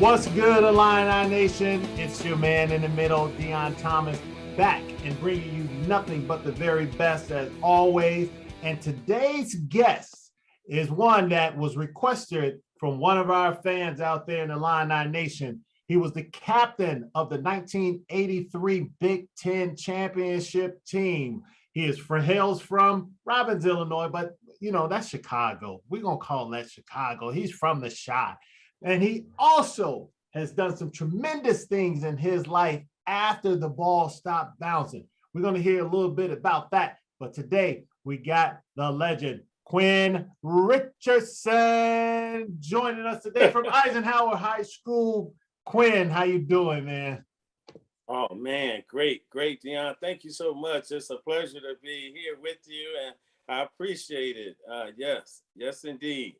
What's good, Illini Nation? It's your man in the middle, Deon Thomas, back and bringing you nothing but the very best as always. And today's guest is one that was requested from one of our fans out there in Illini Nation. He was the captain of the 1983 Big Ten championship team. He hails from Robbins, Illinois, but that's Chicago. We're going to call that Chicago. He's from the Chi. And he also has done some tremendous things in his life after the ball stopped bouncing. We're going to hear a little bit about that. But today we got the legend, Quinn Richardson, joining us today from Eisenhower High School. Quinn, how you doing, man? Oh, man, great, Deon. Thank you so much. It's a pleasure to be here with you, and I appreciate it. Yes, indeed.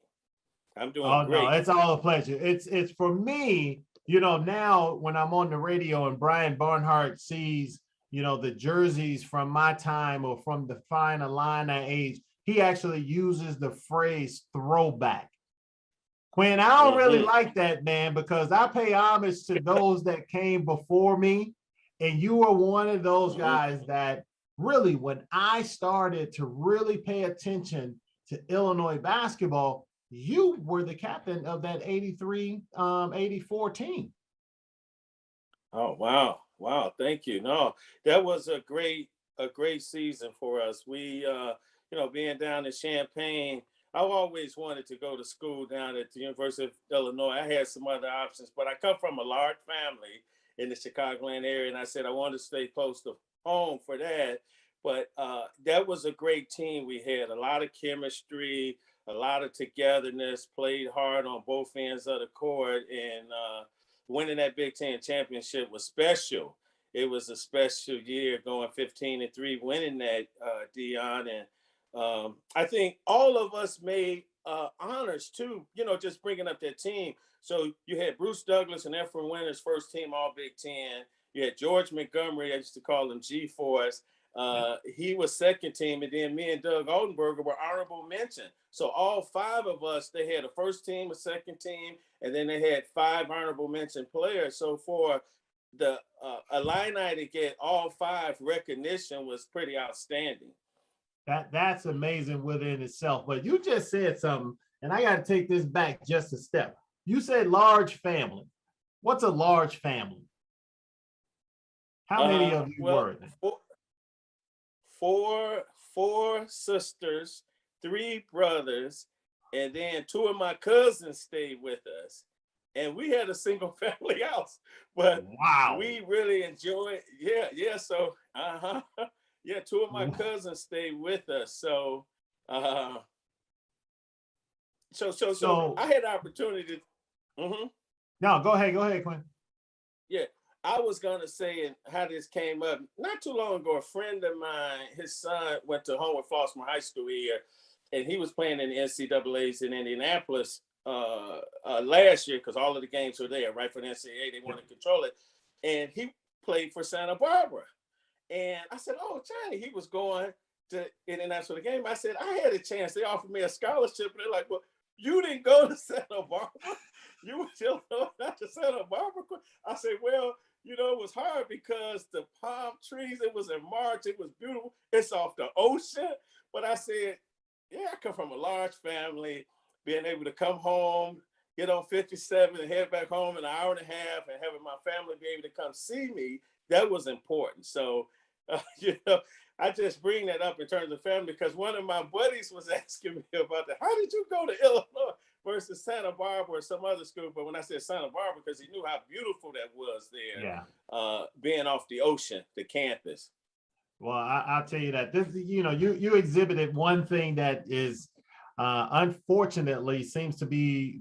I'm doing great. No, it's all a pleasure. It's for me, now when I'm on the radio and Brian Barnhart sees, the jerseys from my time or from the fine Illini age, he actually uses the phrase throwback. Quinn, I don't really like that, man, because I pay homage to those that came before me. And you were one of those guys that really, when I started to really pay attention to Illinois basketball, you were the captain of that 83-84 team. Oh, wow. Thank you. No, that was a great season for us. We, being down in Champaign, I've always wanted to go to school down at the University of Illinois. I had some other options, but I come from a large family in the Chicagoland area, and I said I wanted to stay close to home for that. But that was a great team. We had a lot of chemistry, a lot of togetherness, played hard on both ends of the court, and winning that Big Ten championship was special. It was a special year, going 15-3, winning that, Deon. And I think all of us made honors too, just bringing up that team. So you had Bruce Douglas and Ephraim Winters, first team All Big Ten. You had George Montgomery, I used to call him G-Force. He was second team, and then me and Doug Oldenburger were honorable mention. So all five of us, they had a first team, a second team, and then they had five honorable mention players. So for the Illini to get all five recognition was pretty outstanding. That's amazing within itself. But you just said something, and I got to take this back just a step. You said large family. What's a large family? How many of you were there? Four sisters, 3 brothers, and then 2 of my cousins stayed with us. And we had a single family house, but wow, we really enjoyed. Yeah. So, 2 of my cousins stayed with us. So, so I had the opportunity to. No, go ahead, Quinn. Yeah. I was going to say, and how this came up, not too long ago, a friend of mine, his son went to Homewood Flossmoor High School here, and he was playing in the NCAAs in Indianapolis last year because all of the games were there, right, for the NCAA. They wanted to control it. And he played for Santa Barbara. And I said, oh, Johnny, he was going to Indianapolis for the game. I said, I had a chance. They offered me a scholarship. And they're like, well, you didn't go to Santa Barbara. You were still not to Santa Barbara. I said, well, it was hard because the palm trees, it was in March, it was beautiful. It's off the ocean. But I said, yeah, I come from a large family, being able to come home, get on 57 and head back home in an hour and a half and having my family be able to come see me, that was important. So, I just bring that up in terms of family because one of my buddies was asking me about that. How did you go to Illinois versus Santa Barbara or some other school? But when I said Santa Barbara, because he knew how beautiful that was there, being off the ocean, the campus. Well, I'll tell you that this, you exhibited one thing that is unfortunately seems to be,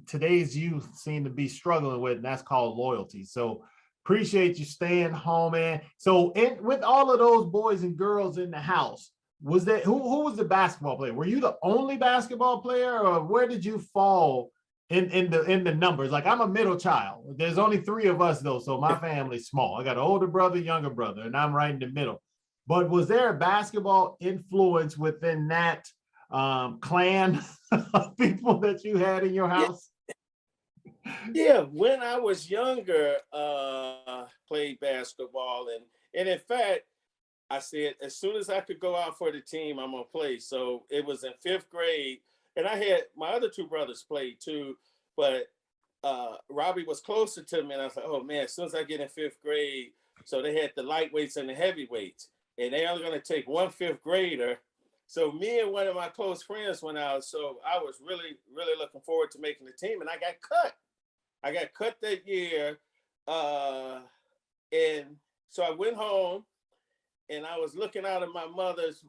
today's youth seem to be struggling with, and that's called loyalty. So appreciate you staying home, man. So with all of those boys and girls in the house, was that who was the basketball player? Were you the only basketball player, or where did you fall in the numbers? Like, I'm a middle child. There's only 3 of us though, so my family's small. I got an older brother, younger brother, and I'm right in the middle. But was there a basketball influence within that clan of people that you had in your house? Yeah, when I was younger, played basketball, and in fact, I said as soon as I could go out for the team, I'm gonna play. So it was in fifth grade, and I had my other two brothers played too, but Robbie was closer to me, and I was like, oh man, as soon as I get in fifth grade, so they had the lightweights and the heavyweights, and they only gonna take one fifth grader. So me and one of my close friends went out. So I was really, really looking forward to making the team, and I got cut. I got cut that year, and so I went home and I was looking out of my mother's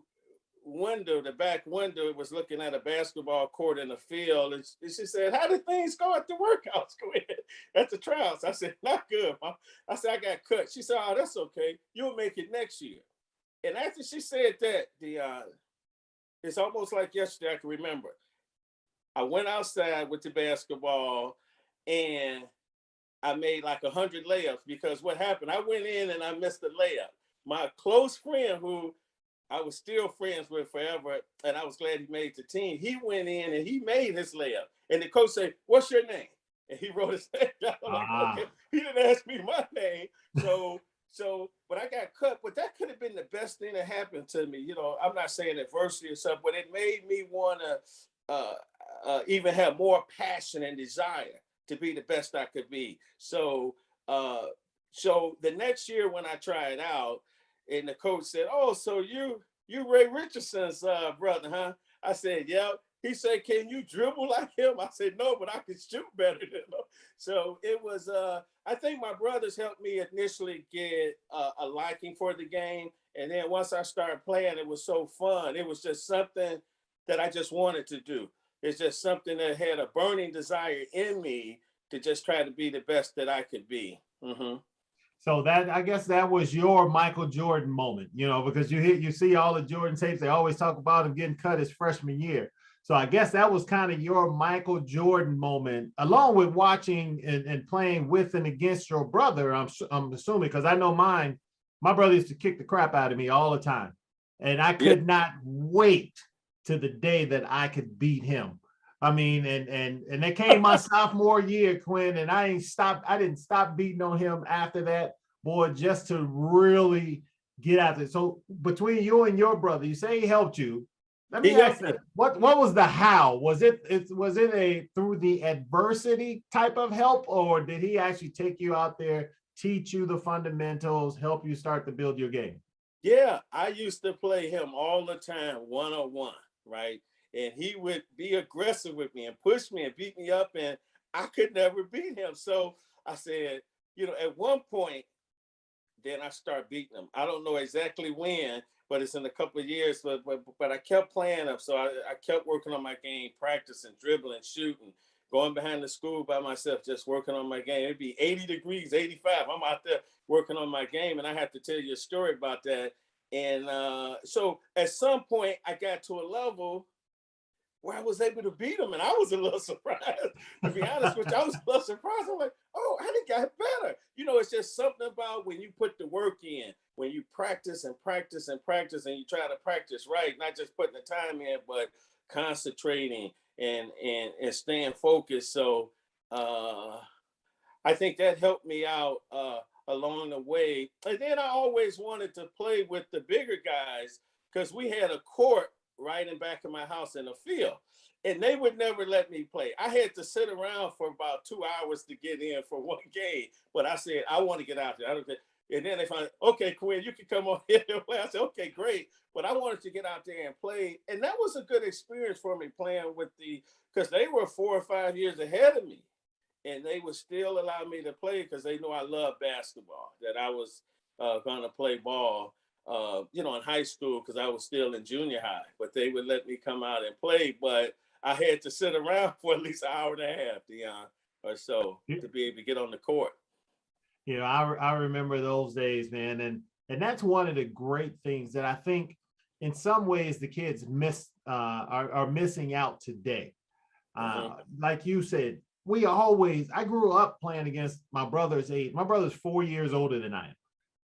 window, the back window. It was looking at a basketball court in the field, and she said, "How did things go at the workouts, Quinn, at the trials?" I said, "Not good, Mom." I said, "I got cut." She said, "Oh, that's okay. You'll make it next year." And after she said that, Deon, it's almost like yesterday. I can remember. I went outside with the basketball, and I made like 100 layups because what happened? I went in and I missed the layup. My close friend, who I was still friends with forever, and I was glad he made the team, he went in and he made his layup. And the coach said, "What's your name?" And he wrote his name down. I'm like, okay, he didn't ask me my name. But I got cut. But that could have been the best thing that happened to me. You know, I'm not saying adversity or something, but it made me want to even have more passion and desire to be the best I could be. So the next year when I tried out, and the coach said, "Oh, so you Ray Richardson's brother, huh?" I said, "Yep." He said, "Can you dribble like him?" I said, "No, but I can shoot better than him." So it was. I think my brothers helped me initially get a liking for the game, and then once I started playing, it was so fun. It was just something that I just wanted to do. It's just something that had a burning desire in me to just try to be the best that I could be. Mm-hmm. So that, I guess that was your Michael Jordan moment, you know, because you see all the Jordan tapes. They always talk about him getting cut his freshman year. So I guess that was kind of your Michael Jordan moment, along with watching and playing with and against your brother. I'm assuming, because I know mine. My brother used to kick the crap out of me all the time, and I could not wait to the day that I could beat him. I mean, and they came my sophomore year, Quinn, and I didn't stop beating on him after that, boy, just to really get out there. So between you and your brother, you say he helped you. Let me ask you, what was the how? Was it a through the adversity type of help, or did he actually take you out there, teach you the fundamentals, help you start to build your game? Yeah, I used to play him all the time, one-on-one, right? And he would be aggressive with me and push me and beat me up, and I could never beat him. So I said, at one point, then I start beating him. I don't know exactly when, but it's in a couple of years. But I kept playing him, so I kept working on my game, practicing, dribbling, shooting, going behind the school by myself, just working on my game. It'd be 80 degrees, 85. I'm out there working on my game, and I have to tell you a story about that. And so at some point, I got to a level where I was able to beat him, and I was a little surprised. To be honest with you, I was a little surprised. I'm like, "Oh, I done got better." It's just something about when you put the work in, when you practice and practice and practice, and you try to practice right, not just putting the time in, but concentrating and staying focused. So I think that helped me out along the way. And then I always wanted to play with the bigger guys because we had a court right in back of my house in the field, and they would never let me play. I had to sit around for about 2 hours to get in for one game, but I said, I want to get out there. And then they find, "Okay, Quinn, you can come on here and play." I said, "Okay, great." But I wanted to get out there and play. And that was a good experience for me playing with because they were 4 or 5 years ahead of me. And they would still allow me to play because they knew I loved basketball, that I was going to play ball. In high school because I was still in junior high, but they would let me come out and play. But I had to sit around for at least an hour and a half, Deon, or so to be able to get on the court. I remember those days, man, and that's one of the great things that I think, in some ways, the kids are missing out today. Like you said, I grew up playing against my brother's age. My brother's 4 years older than I am.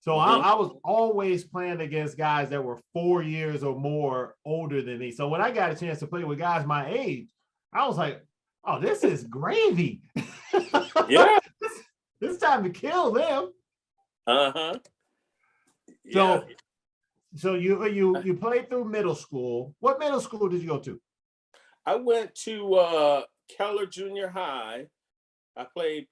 So I was always playing against guys that were 4 years or more older than me. So when I got a chance to play with guys my age, I was like, "Oh, this is gravy." Yeah. It's time to kill them. Uh-huh. Yeah. So you played through middle school. What middle school did you go to? I went to Keller Junior High. I played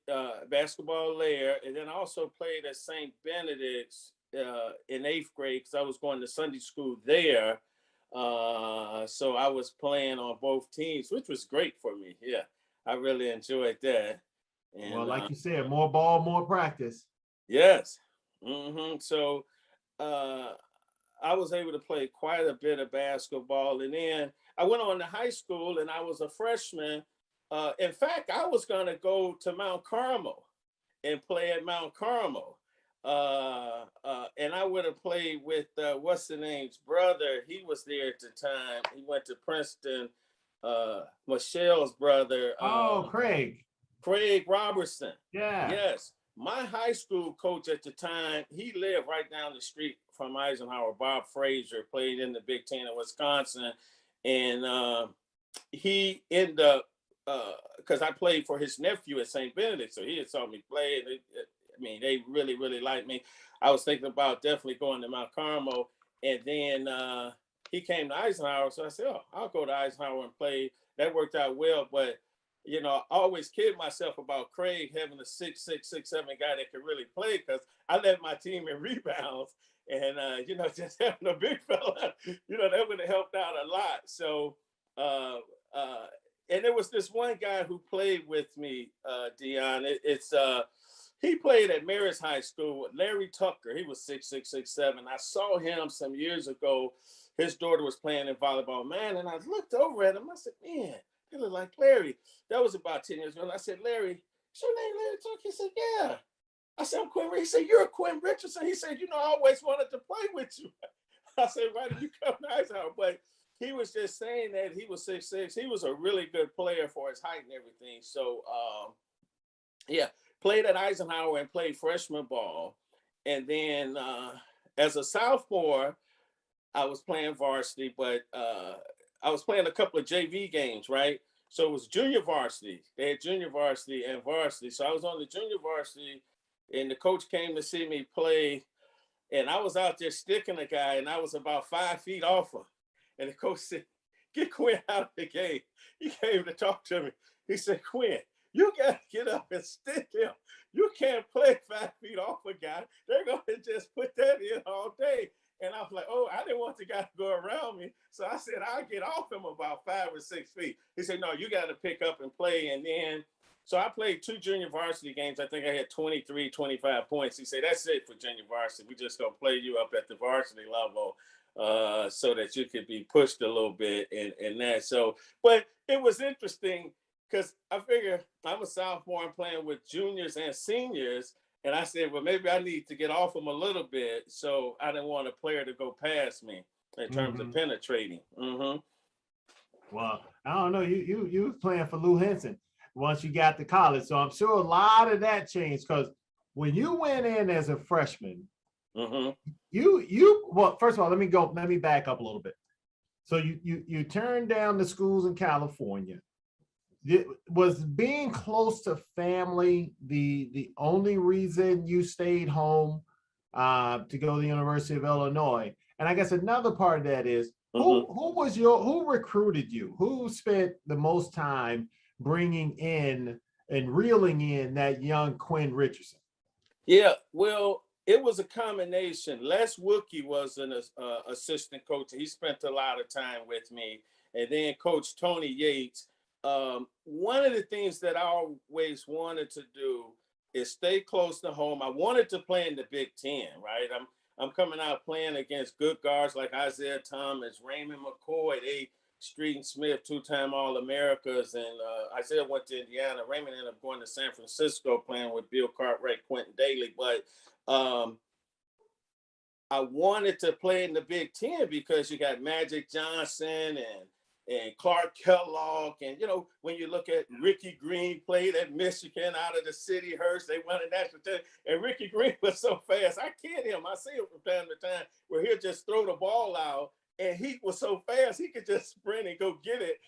basketball there, and then I also played at St. Benedict's in 8th grade because I was going to Sunday school there. So I was playing on both teams, which was great for me. Yeah, I really enjoyed that. And Well, like you said, more ball, more practice. yes. So I was able to play quite a bit of basketball, and then I went on to high school, and I was a freshman. In fact, I was going to go to Mount Carmel and play at Mount Carmel. And I would have played with what's the name's brother. He was there at the time. He went to Princeton. Michelle's brother. Craig Robertson. Yeah. Yes. My high school coach at the time, he lived right down the street from Eisenhower. Bob Frazier played in the Big Ten in Wisconsin. And he ended up, because I played for his nephew at St. Benedict. So he had saw me play. And they really, really liked me. I was thinking about definitely going to Mount Carmel. And then he came to Eisenhower. So I said, I'll go to Eisenhower and play. That worked out well. But I always kid myself about Craig having a 6'6", 6'7" guy that could really play, because I led my team in rebounds, and just having a big fella, that would have helped out a lot. So, and there was this one guy who played with me, Deon. He played at Marist High School with Larry Tucker. He was 6'6", 6'7". I saw him some years ago. His daughter was playing in volleyball, man, and I looked over at him. I said, man, he looked like Larry. That was about 10 years ago. And I said, Larry, is your name Larry Tucker? He said, yeah. I said, I'm Quinn Richardson. He said, you're Quinn Richardson. He said, I always wanted to play with you. I said, why did you come to Eisenhower? But he was just saying that he was 6'6". He was a really good player for his height and everything. So, played at Eisenhower and played freshman ball. And then as a sophomore, I was playing varsity, but I was playing a couple of JV games, right? So it was junior varsity. They had junior varsity and varsity. So I was on the junior varsity, and the coach came to see me play, and I was out there sticking a guy, and I was about 5 feet off him. And the coach said, get Quinn out of the game. He came to talk to me. He said, Quinn, you got to get up and stick him. You can't play 5 feet off a guy. They're going to just put that in all day. And I was like, I didn't want the guy to go around me. So I said, I'll get off him about 5 or 6 feet. He said, no, you got to pick up and play. And then, so I played 2 junior varsity games. I think I had 23, 25 points. He said, that's it for junior varsity. We just going to play you up at the varsity level so that you could be pushed a little bit and that. So, but it was interesting because I figure I'm a sophomore, I'm playing with juniors and seniors. And I said, well, maybe I need to get off him a little bit. So I didn't want a player to go past me in terms of penetrating. Well, I don't know. You was playing for Lou Henson once you got to college. So I'm sure a lot of that changed, because when you went in as a freshman, well, first of all, let me back up a little bit. So you turned down the schools in California. Was being close to family the only reason you stayed home to go to the University of Illinois? And I guess another part of that is who recruited you? Who spent the most time bringing in and reeling in that young Quinn Richardson? Yeah, well, it was a combination. Les Wilkie was an assistant coach. He spent a lot of time with me. And then Coach Tony Yates. One of the things that I always wanted to do is stay close to home. I wanted to play in the Big Ten, right? I'm coming out playing against good guards like Isaiah Thomas, Raymond McCoy, Street and Smith, 2-time All-Americas, and Isaiah went to Indiana. Raymond ended up going to San Francisco playing with Bill Cartwright, Quentin Daly. But I wanted to play in the Big Ten because you got Magic Johnson and Clark Kellogg. And, when you look at Ricky Green played at Michigan out of the City Hurst, they won a national title. And Ricky Green was so fast. I kid him. I see him from time to time where he'll just throw the ball out. And he was so fast, he could just sprint and go get it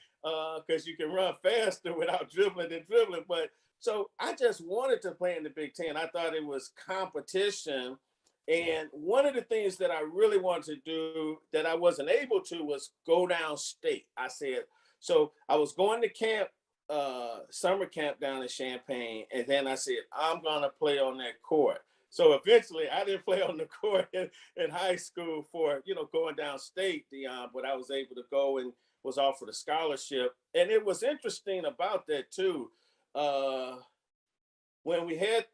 because you can run faster without dribbling. But So I just wanted to play in the Big Ten. I thought it was competition. And one of the things that I really wanted to do that I wasn't able to was go down state. I said, so I was going to camp, summer camp down in Champaign. And then I said, I'm going to play on that court. So eventually I didn't play on the court in high school for, going down state, Deon, but I was able to go and was offered a scholarship. And it was interesting about that too. When we had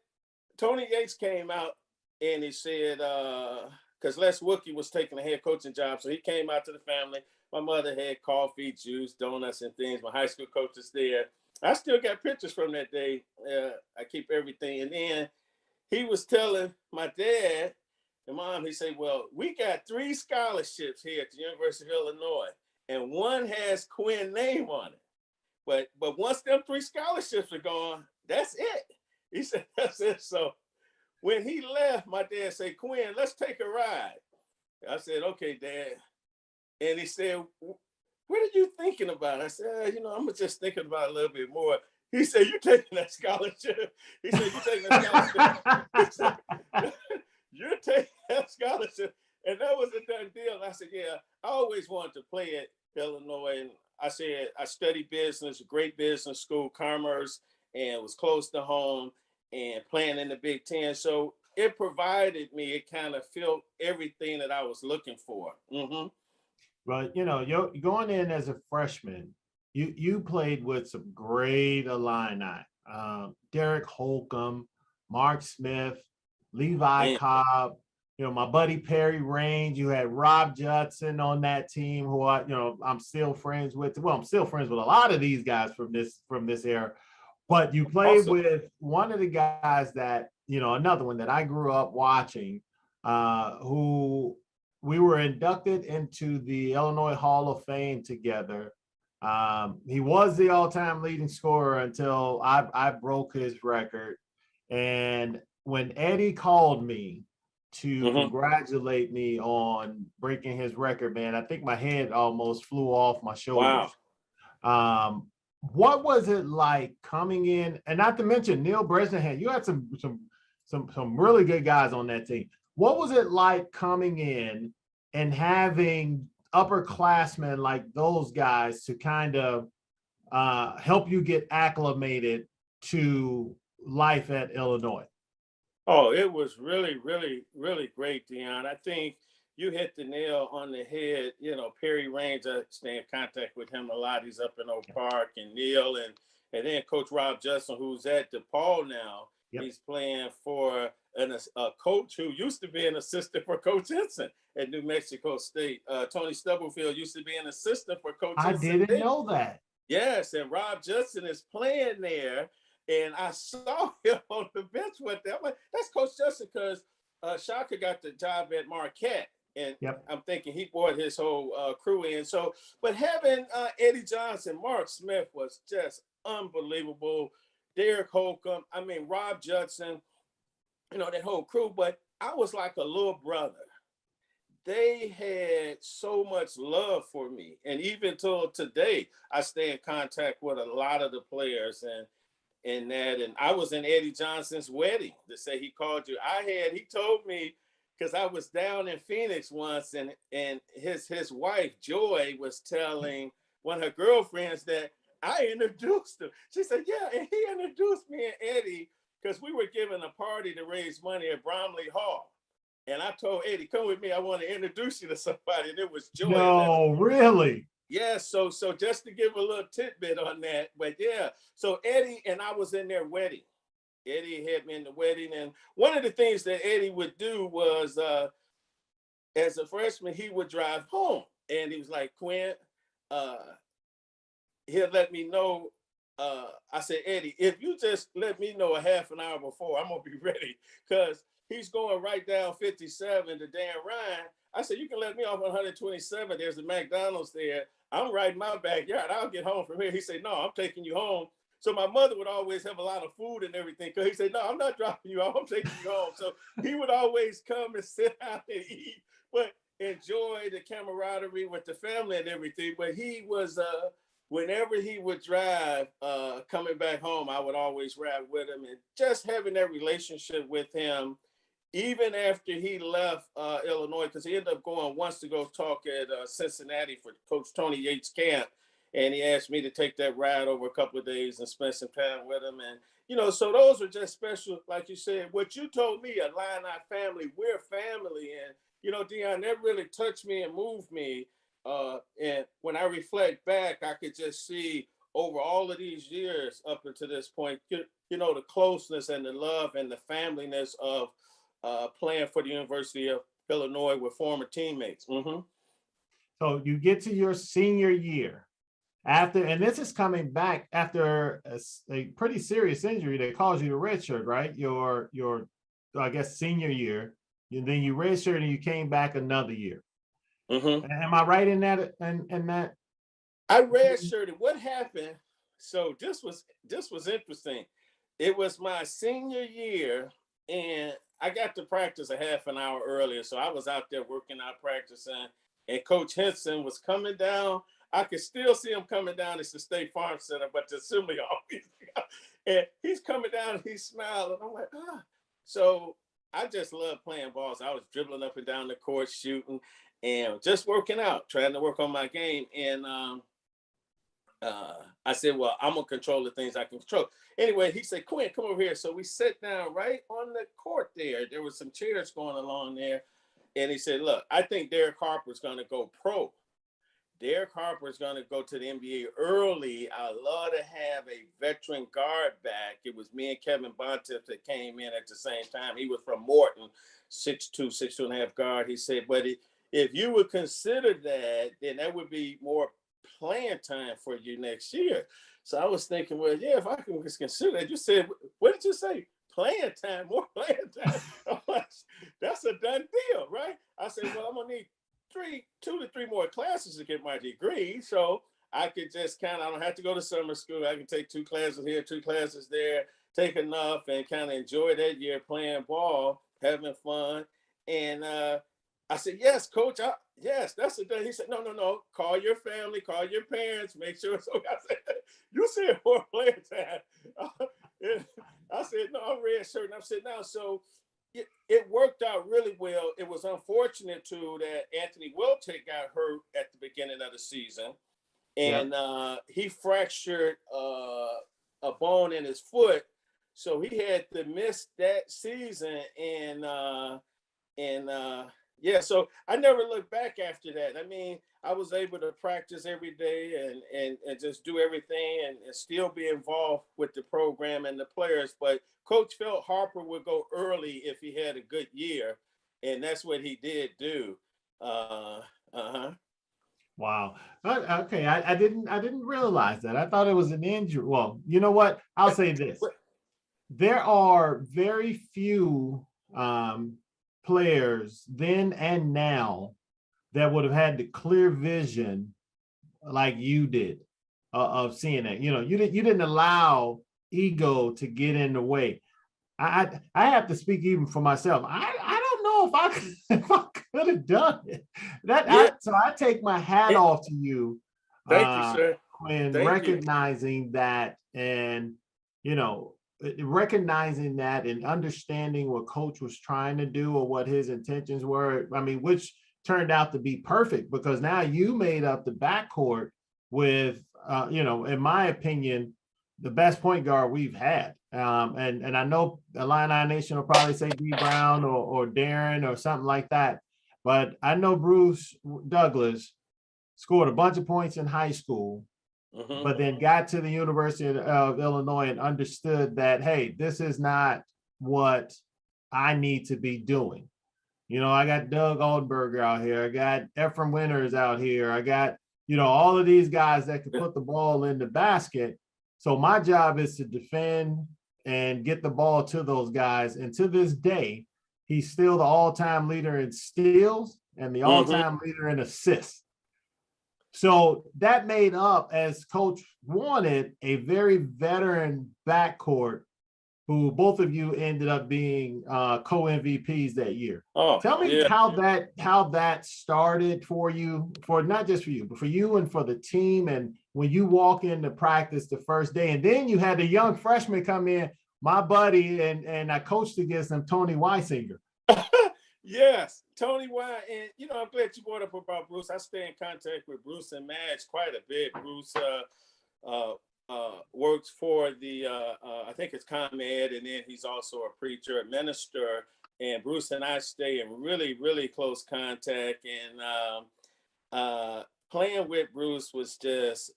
Tony Yates came out and he said, because Les Wookie was taking a head coaching job. So he came out to the family. My mother had coffee, juice, donuts, and things. My high school coach is there. I still got pictures from that day. I keep everything. And then he was telling my dad and mom, he said, well, we got 3 scholarships here at the University of Illinois, and one has Quinn name on it. But once them 3 scholarships are gone, that's it. He said, that's it. So when he left, my dad said, Quinn, let's take a ride. I said, okay, Dad. And he said, what are you thinking about? I said, I'm just thinking about it a little bit more. He said, you taking that scholarship? He said, you taking that scholarship? He said, you're taking that scholarship. And that was a done deal. And I said, yeah, I always wanted to play at Illinois. And I said, I studied business, great business school, commerce, and was close to home and playing in the Big Ten. So it provided me, it kind of filled everything that I was looking for. Mm-hmm. But, you're going in as a freshman. You played with some great Illini, Derek Holcomb, Mark Smith, Levi Cobb, my buddy Perry Range. You had Rob Judson on that team, who I'm still friends with. Well, I'm still friends with a lot of these guys from this era. But you played with one of the guys that, another one that I grew up watching, who we were inducted into the Illinois Hall of Fame together. He was the all-time leading scorer until I broke his record. And when Eddie called me to congratulate me on breaking his record, man, I think my head almost flew off my shoulders. Wow. What was it like coming in? And not to mention Neil Bresnahan, you had some really good guys on that team. What was it like coming in and having upperclassmen like those guys to kind of help you get acclimated to life at Illinois? Oh, it was really, really, really great, Deon. I think you hit the nail on the head. Perry Range, I stay in contact with him a lot. He's up in Oak Park, and Neil, and then Coach Rob Judson, who's at DePaul now. Yep. He's playing for a coach who used to be an assistant for Coach Henson at New Mexico State. Tony Stubblefield used to be an assistant for Coach Henson. I didn't know that. Yes, and Rob Judson is playing there. And I saw him on the bench with them. I'm like, that's Coach Judson, because Shaka got the job at Marquette. And I'm thinking he brought his whole crew in. So, but having Eddie Johnson, Mark Smith was just unbelievable. Derek Holcomb, Rob Judson, that whole crew. But I was like a little brother. They had so much love for me. And even till today, I stay in contact with a lot of the players. And I was in Eddie Johnson's wedding. To say he called you, he told me, because I was down in Phoenix once, and his wife Joy was telling one of her girlfriends that I introduced him. She said, yeah, and he introduced me and Eddie, because we were giving a party to raise money at Bromley Hall. And I told Eddie, come with me, I want to introduce you to somebody. And it was Joy. No, really? Yeah, so just to give a little tidbit on that, but yeah, so Eddie and I was in their wedding. Eddie had me in the wedding, and one of the things that Eddie would do was, as a freshman, he would drive home, and he was like, Quinn, he'll let me know. I said, Eddie, if you just let me know a half an hour before, I'm gonna be ready, because he's going right down 57 to Dan Ryan. I said, you can let me off 127. There's a McDonald's there. I'm right in my backyard. I'll get home from here. He said, no, I'm taking you home. So my mother would always have a lot of food and everything, because he said, no, I'm not dropping you off. I'm taking you home. So he would always come and sit down and eat, but enjoy the camaraderie with the family and everything. But he was whenever he would drive, coming back home, I would always ride with him, and just having that relationship with him, even after he left Illinois, because he ended up going once to go talk at Cincinnati for Coach Tony Yates' camp. And he asked me to take that ride over a couple of days and spend some time with him. And, so those were just special, like you said, what you told me, Illini family, we're family. And, Deon, that really touched me and moved me. And when I reflect back, I could just see over all of these years up until this point, the closeness and the love and the familyness of playing for the University of Illinois with former teammates. Mm-hmm. So you get to your senior year after, and this is coming back after a pretty serious injury that caused you to redshirt, right? Your I guess senior year, and then you redshirted and you came back another year. Mm-hmm. Am I right in that? And that I redshirted. What happened? So this was interesting. It was my senior year, and I got to practice a half an hour earlier. So I was out there working out, practicing, and Coach Henson was coming down. I could still see him coming down. It's the State Farm Center, but the assembly office. And he's coming down and he's smiling. I'm like, ah. So I just love playing balls. I was dribbling up and down the court, shooting, and just working out, trying to work on my game. And I said, well, I'm going to control the things I can control. Anyway, he said, Quinn, come over here. So we sat down right on the court there. There were some chairs going along there. And he said, look, I think Derek Harper's going to go pro. Derek Harper's going to go to the NBA early. I'd love to have a veteran guard back. It was me and Kevin Bontemps that came in at the same time. He was from Morton, 6'2", 6'2.5" guard. He said, but if you would consider that, then that would be more playing time for you next year. So I was thinking, well, yeah, if I can just consider that. You said, what did you say? Playing time, more playing time. That's a done deal, right? I said, well, I'm going to need 2 to 3 more classes to get my degree. So I could just I don't have to go to summer school. I can take 2 classes here, 2 classes there, take enough and kind of enjoy that year playing ball, having fun. And I said, yes, coach. Yes, that's a done. He said, no. Call your family, call your parents, make sure. So I said, you said more playing time. I said, no, I'm redshirting. I said, no. So it worked out really well. It was unfortunate too that Anthony Wilczek got hurt at the beginning of the season, and he fractured a bone in his foot, so he had to miss that season. So I never looked back after that. I mean, I was able to practice every day and just do everything and still be involved with the program and the players. But Coach felt Harper would go early if he had a good year, and that's what he did do. Wow. Okay, I didn't realize that. I thought it was an injury. Well, you know what? I'll say this: there are very few players then and now that would have had the clear vision like you did of seeing that. You didn't allow ego to get in the way. I have to speak even for myself. I don't know if I could have done it. So I take my hat off to you. Thank you, sir. When recognizing that, and recognizing that and understanding what Coach was trying to do or what his intentions were. I mean, which turned out to be perfect, because now you made up the backcourt with, in my opinion, the best point guard we've had. And I know Illini Nation will probably say D Brown or Darren or something like that. But I know Bruce Douglas scored a bunch of points in high school, but then got to the University of Illinois and understood that, hey, this is not what I need to be doing. I got Doug Oldberger out here. I got Ephraim Winters out here. I got, all of these guys that can put the ball in the basket. So my job is to defend and get the ball to those guys. And to this day, he's still the all-time leader in steals and the all-time leader in assists. So that made up, as Coach wanted, a very veteran backcourt who both of you ended up being co-MVPs that year. Oh, Tell me yeah. how that started for you, for not just for you, but for you and for the team. And when you walk into practice the first day, and then you had the young freshman come in, my buddy, and I coached against him, Tony Weisinger. Yes, Tony White. And, I'm glad you brought up about Bruce. I stay in contact with Bruce and Madge quite a bit. Bruce works for the, I think it's ComEd, and then he's also a preacher, a minister. And Bruce and I stay in really, really close contact. And playing with Bruce was just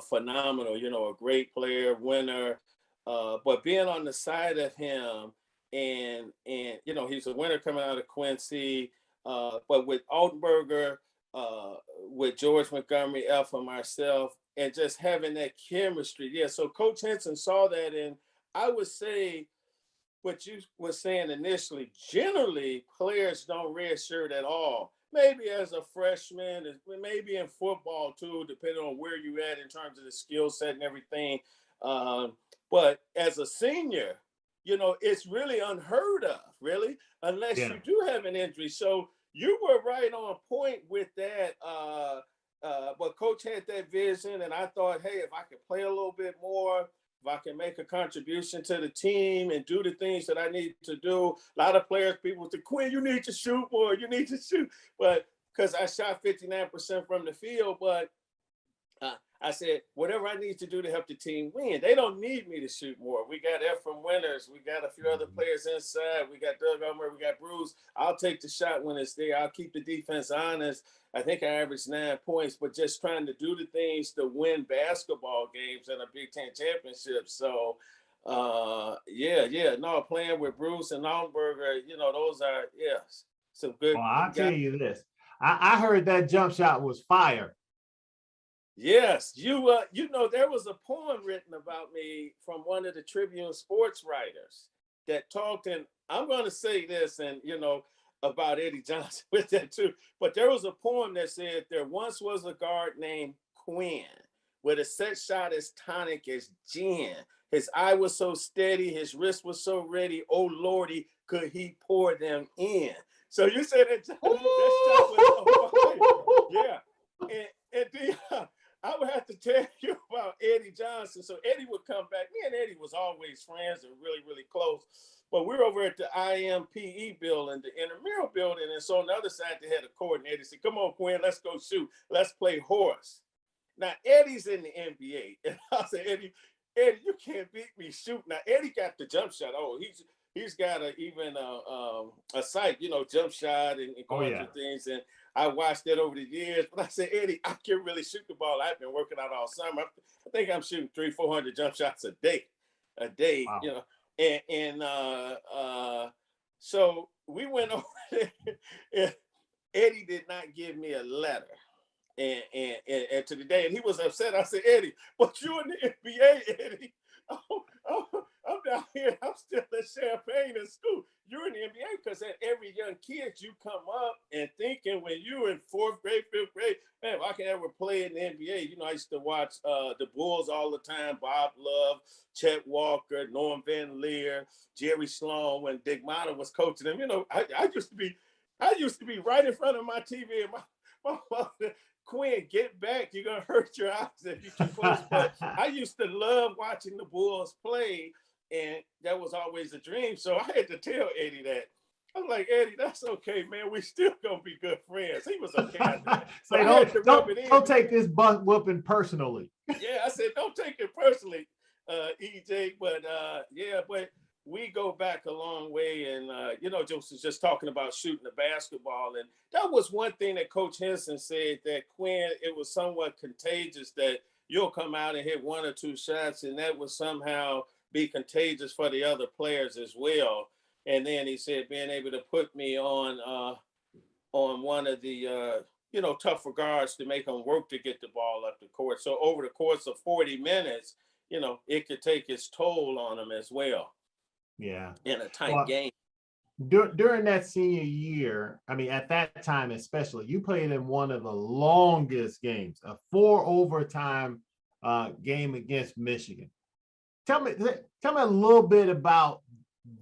phenomenal, a great player, winner. But being on the side of him, and he's a winner coming out of Quincy, but with Altenberger, with George Montgomery, and myself, and just having that chemistry. Yeah, so Coach Henson saw that, and I would say what you were saying initially, generally players don't redshirt at all. Maybe as a freshman, maybe in football too, depending on where you at in terms of the skill set and everything. But as a senior, it's really unheard of, really, unless you do have an injury. So you were right on point with that. But Coach had that vision, and I thought, hey, if I could play a little bit more, if I can make a contribution to the team and do the things that I need to do. A lot of players, people say, Quinn, you need to shoot more. You need to shoot. But because I shot 59% from the field, but I said, whatever I need to do to help the team win. They don't need me to shoot more. We got Ephraim Winters. We got a few other players inside. We got Doug Elmer. We got Bruce. I'll take the shot when it's there. I'll keep the defense honest. I think I averaged 9 points, but just trying to do the things to win basketball games and a Big Ten championship. So, playing with Bruce and Altenberger, those are, some good. Well, I'll tell you this. I heard that jump shot was fire. Yes, there was a poem written about me from one of the Tribune sports writers that talked, and I'm going to say this, and about Eddie Johnson with that too. But there was a poem that said there once was a guard named Quinn with a set shot as tonic as gin. His eye was so steady, his wrist was so ready. Oh Lordy, could he pour them in? So you said that shot was yeah, and Deon, I would have to tell you about Eddie Johnson. So Eddie would come back. Me and Eddie was always friends and really, really close. But we're over at the IMPE building, the intramural building. And so on the other side, they had a court. And Eddie said, come on, Quinn, let's go shoot. Let's play horse. Now, Eddie's in the NBA. And I said, Eddie, you can't beat me shooting. Now, Eddie got the jump shot. Oh, he's got a site, jump shot and going through things. And I watched that over the years. But I said, Eddie, I can really shoot the ball. I've been working out all summer. I think I'm shooting 300-400 jump shots a day. Wow. So we went over there, and Eddie did not give me a letter. And to the day, and he was upset. I said, Eddie, but you're in the NBA, Eddie. I'm down here. I'm still at Champaign in school. You're in the NBA because at every young kid, you come up and thinking when you were in 4th grade, 5th grade, man, if I can ever play in the NBA. I used to watch the Bulls all the time, Bob Love, Chet Walker, Norm Van Leer, Jerry Sloan, when Dick Motta was coaching them. I used to be right in front of my TV, and my mother, Quinn, get back. You're going to hurt your eyes if you keep close. But I used to love watching the Bulls play, and that was always a dream. So I had to tell Eddie that. I was like, Eddie, that's okay, man. We still going to be good friends. He was okay. So don't take this butt whooping personally. Yeah, I said, don't take it personally, EJ. But, but we go back a long way. And, just talking about shooting the basketball. And that was one thing that Coach Henson said, that Quinn, it was somewhat contagious, that you'll come out and hit 1 or 2 shots, and that would somehow be contagious for the other players as well. And then he said being able to put me on one of the, tougher guards to make them work to get the ball up the court. So over the course of 40 minutes, it could take its toll on them as well. Yeah. In a tight game. During that senior year, I mean, at that time especially, you played in one of the longest games, a 4 overtime game against Michigan. tell me a little bit about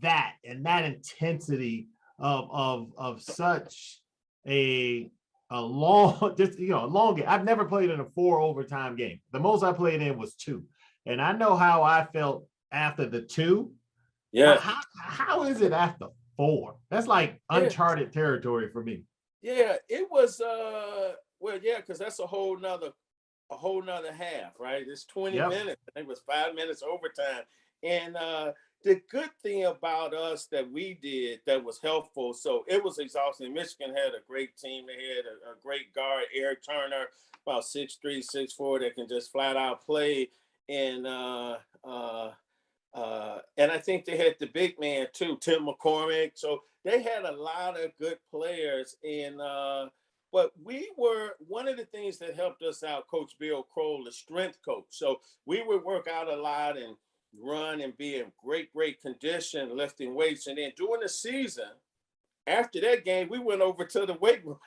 that and that intensity of such a long, just a long game. I've never played in a 4 overtime game. The most I played in was 2, and I know how I felt after the 2. Yeah. How is it after 4? That's like uncharted territory for me. Yeah, it was well, yeah, because that's a whole nother half, right? It's 20 minutes. I think it was 5 minutes overtime. And the good thing about us that we did that was helpful, so it was exhausting. Michigan had a great team. They had a great guard, Eric Turner, about 6'3", 6'4", that can just flat out play. And I think they had the big man too, Tim McCormick. So they had a lot of good players. And but we were, one of the things that helped us out, Coach Bill Kroll, the strength coach. So we would work out a lot and run and be in great condition, lifting weights. And then during the season, after that game, we went over to the weight room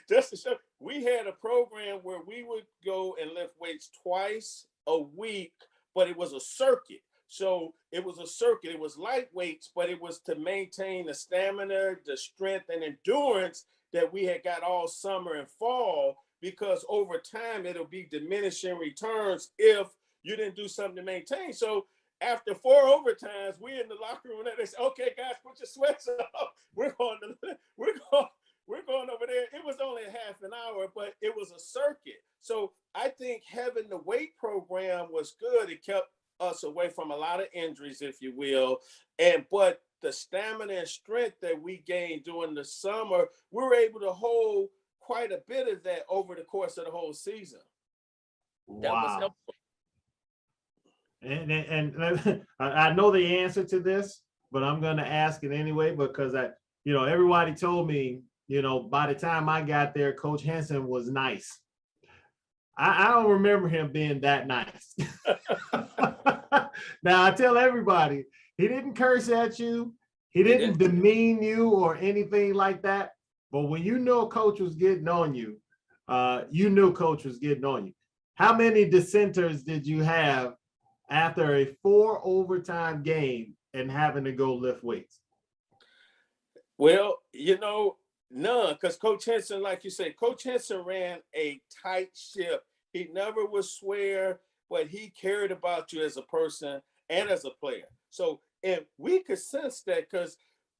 just to show. We had a program where we would go and lift weights twice a week, but it was a circuit. So it was a circuit. It was light weights, but it was to maintain the stamina, the strength, and endurance that we had got all summer and fall, because over time it'll be diminishing returns if you didn't do something to maintain. So after 4 overtimes, we in the locker room and they said, "Okay, guys, put your sweats up. We're going over there." It was only a half an hour, but it was a circuit. So I think having the weight program was good. It kept us away from a lot of injuries, if you will. But the stamina and strength that we gained during the summer, we were able to hold quite a bit of that over the course of the whole season. That was helpful. And I know the answer to this, but I'm going to ask it anyway, because everybody told me, by the time I got there, Coach Henson was nice. I don't remember him being that nice. Now, I tell everybody, he didn't curse at you. He didn't demean you or anything like that. But when you know Coach was getting on you, you knew Coach was getting on you. How many dissenters did you have after a 4 overtime game and having to go lift weights? Well, none, because Coach Henson, like you said, Coach Henson ran a tight ship. He never would swear, but he cared about you as a person and as a player. So, and we could sense that because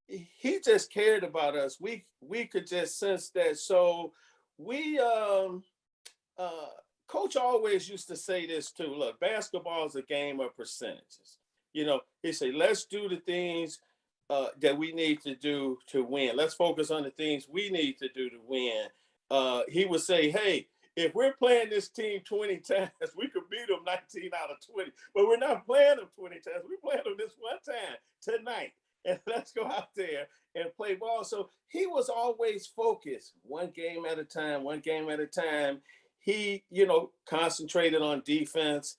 he just cared about us. We could just sense that. So we, Coach always used to say this too. Look, basketball is a game of percentages. He said, let's do the things that we need to do to win. Let's focus on the things we need to do to win. He would say, hey, if we're playing this team 20 times, we could beat them 19 out of 20. But we're not playing them 20 times. We're playing them this one time tonight. And let's go out there and play ball. So he was always focused, one game at a time, one game at a time. He, concentrated on defense,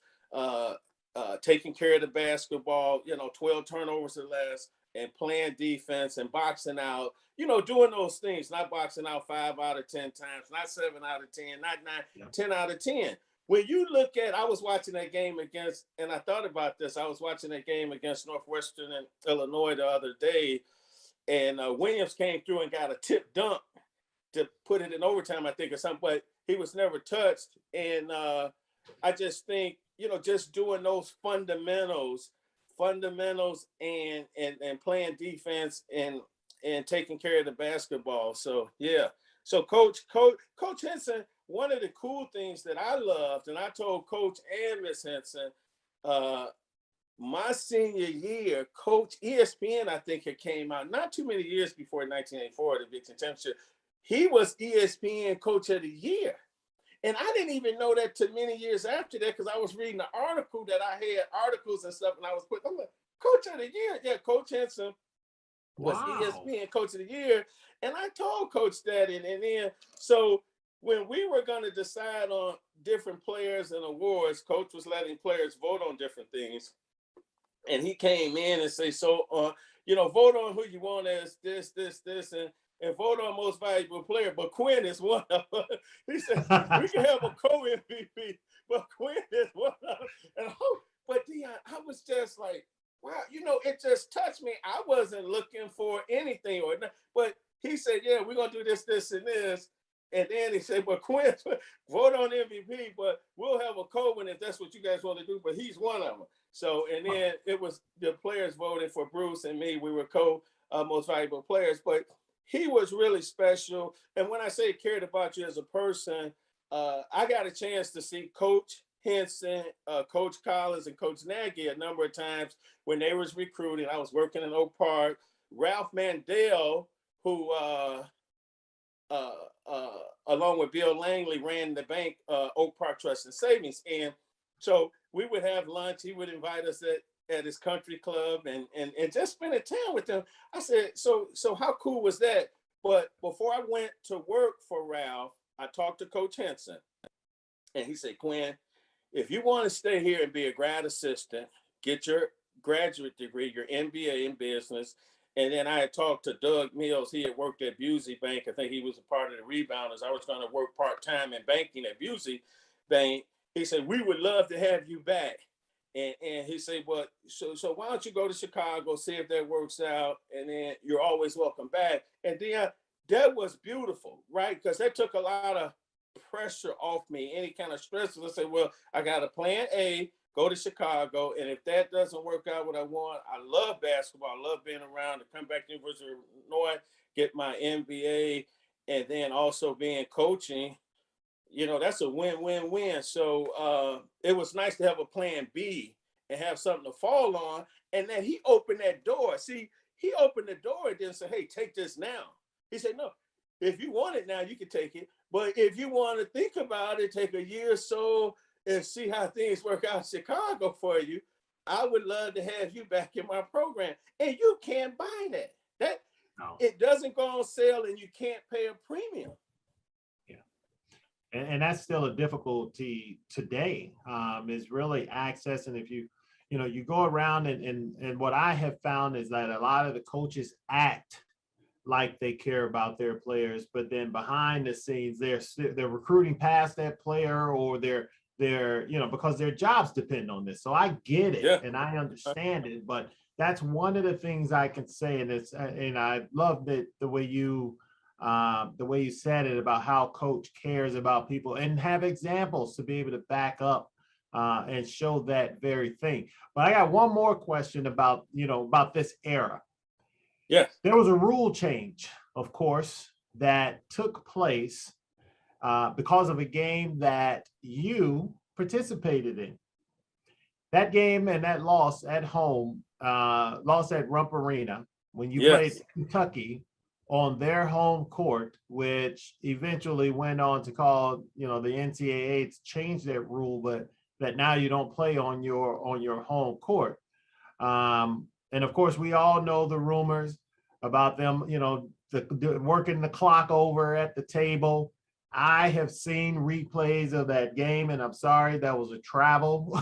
taking care of the basketball, 12 turnovers or less, and playing defense and boxing out, doing those things, not boxing out 5 out of 10 times, not 7 out of 10, not 9, 10 out of 10. When you look at, I was watching that game against, and I thought about this, I was watching that game against Northwestern and Illinois the other day, and Williams came through and got a tip dunk to put it in overtime, I think, or something, but he was never touched. And I just think, just doing those fundamentals and playing defense and taking care of the basketball. So, yeah. So Coach Henson, one of the cool things that I loved, and I told Coach and Miss Henson, my senior year, Coach ESPN, I think, had came out not too many years before 1984, the Big Ten Championship. He was ESPN Coach of the Year. And I didn't even know that till many years after that, because I was reading the article that I had, articles and stuff, and I was putting, I'm like, Coach of the Year. Yeah, Coach Henson was ESPN Coach of the Year. And I told Coach that. And then, so when we were going to decide on different players and awards, Coach was letting players vote on different things. And he came in and say, so, vote on who you want as this, and vote on most valuable player. But Quinn is one of them. He said, we can have a co-MVP, but Quinn is one of them. And But Deon, I was just like, wow, it just touched me. I wasn't looking for anything but he said, yeah, we're gonna do this, this, and this. And then he said, well, Quinn, vote on MVP, but we'll have a co-win if that's what you guys want to do. But he's one of them. So, and then it was the players voted for Bruce and me. We were most valuable players, but he was really special. And when I say cared about you as a person, I got a chance to see Coach Henson, Coach Collins, and Coach Nagy a number of times when they was recruiting. I was working in Oak Park. Ralph Mandel, who along with Bill Langley ran the bank, Oak Park Trust and Savings. And so we would have lunch. He would invite us at his country club and just spending time with him. I said, so how cool was that? But before I went to work for Ralph, I talked to Coach Henson, and he said, Quinn, if you want to stay here and be a grad assistant, get your graduate degree, your MBA in business. And then I had talked to Doug Mills. He had worked at Busey Bank. I think he was a part of the Rebounders. I was going to work part-time in banking at Busey Bank. He said, we would love to have you back. And he said, well, so why don't you go to Chicago, see if that works out, and then you're always welcome back. And Deon, that was beautiful, right? Because that took a lot of pressure off me, any kind of stress. I said, well, I got a plan A, go to Chicago, and if that doesn't work out what I want, I love basketball, I love being around, to come back to University of Illinois, get my MBA, and then also being coaching. That's a win-win-win. So it was nice to have a plan B and have something to fall on. And then he opened that door. See, he opened the door and then said, hey, take this now. He said, no, if you want it now, you can take it. But if you want to think about it, take a year or so and see how things work out in Chicago for you, I would love to have you back in my program. And you can't buy that. It doesn't go on sale and you can't pay a premium. And that's still a difficulty today, is really accessing. If you go around and what I have found is that a lot of the coaches act like they care about their players, but then behind the scenes, they're recruiting past that player, or they're because their jobs depend on this. So I get it, and I understand it, but that's one of the things I can say. And I love that the way you said it about how coach cares about people and have examples to be able to back up and show that very thing. But I got one more question about this era. Yes. There was a rule change, of course, that took place because of a game that you participated in. That game and that loss at home, loss at Rump Arena, when you played Kentucky on their home court, which eventually went on to call, the NCAA to change that rule, but that now you don't play on your home court. And of course, we all know the rumors about them, working the clock over at the table. I have seen replays of that game, and I'm sorry, that was a travel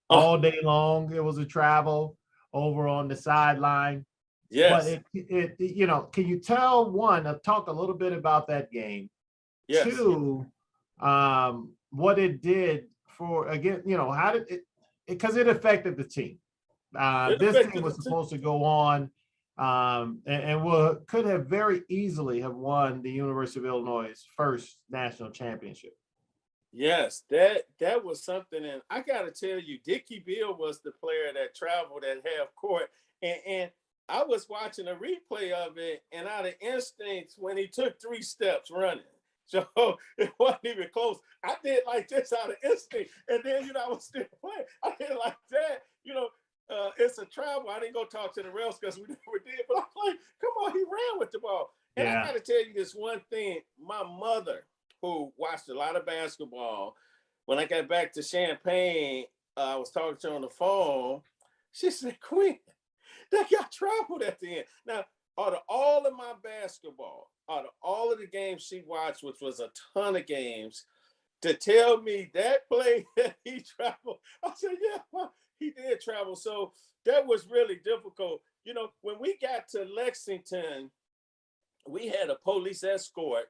all day long. It was a travel over on the sideline. Yes. But can you tell talk a little bit about that game? Yes. Two, what it did for, again, how did it, because it affected the team. This team was supposed to go on and could have very easily have won the University of Illinois' first national championship. Yes, that was something. And I got to tell you, Dickie Beal was the player that traveled at half court. And I was watching a replay of it, and out of instinct, when he took 3 steps running, so it wasn't even close. I did like this out of instinct, and then I was still playing. I did like that. It's a travel. I didn't go talk to the refs because we never did, but I was like, come on, he ran with the ball. And I got to tell you this one thing. My mother, who watched a lot of basketball, when I got back to Champaign, I was talking to her on the phone. She said, Quinn, that got traveled at the end. Now, out of all of my basketball, out of all of the games she watched, which was a ton of games, to tell me that play that he traveled, I said, yeah, well, he did travel. So that was really difficult. When we got to Lexington, we had a police escort,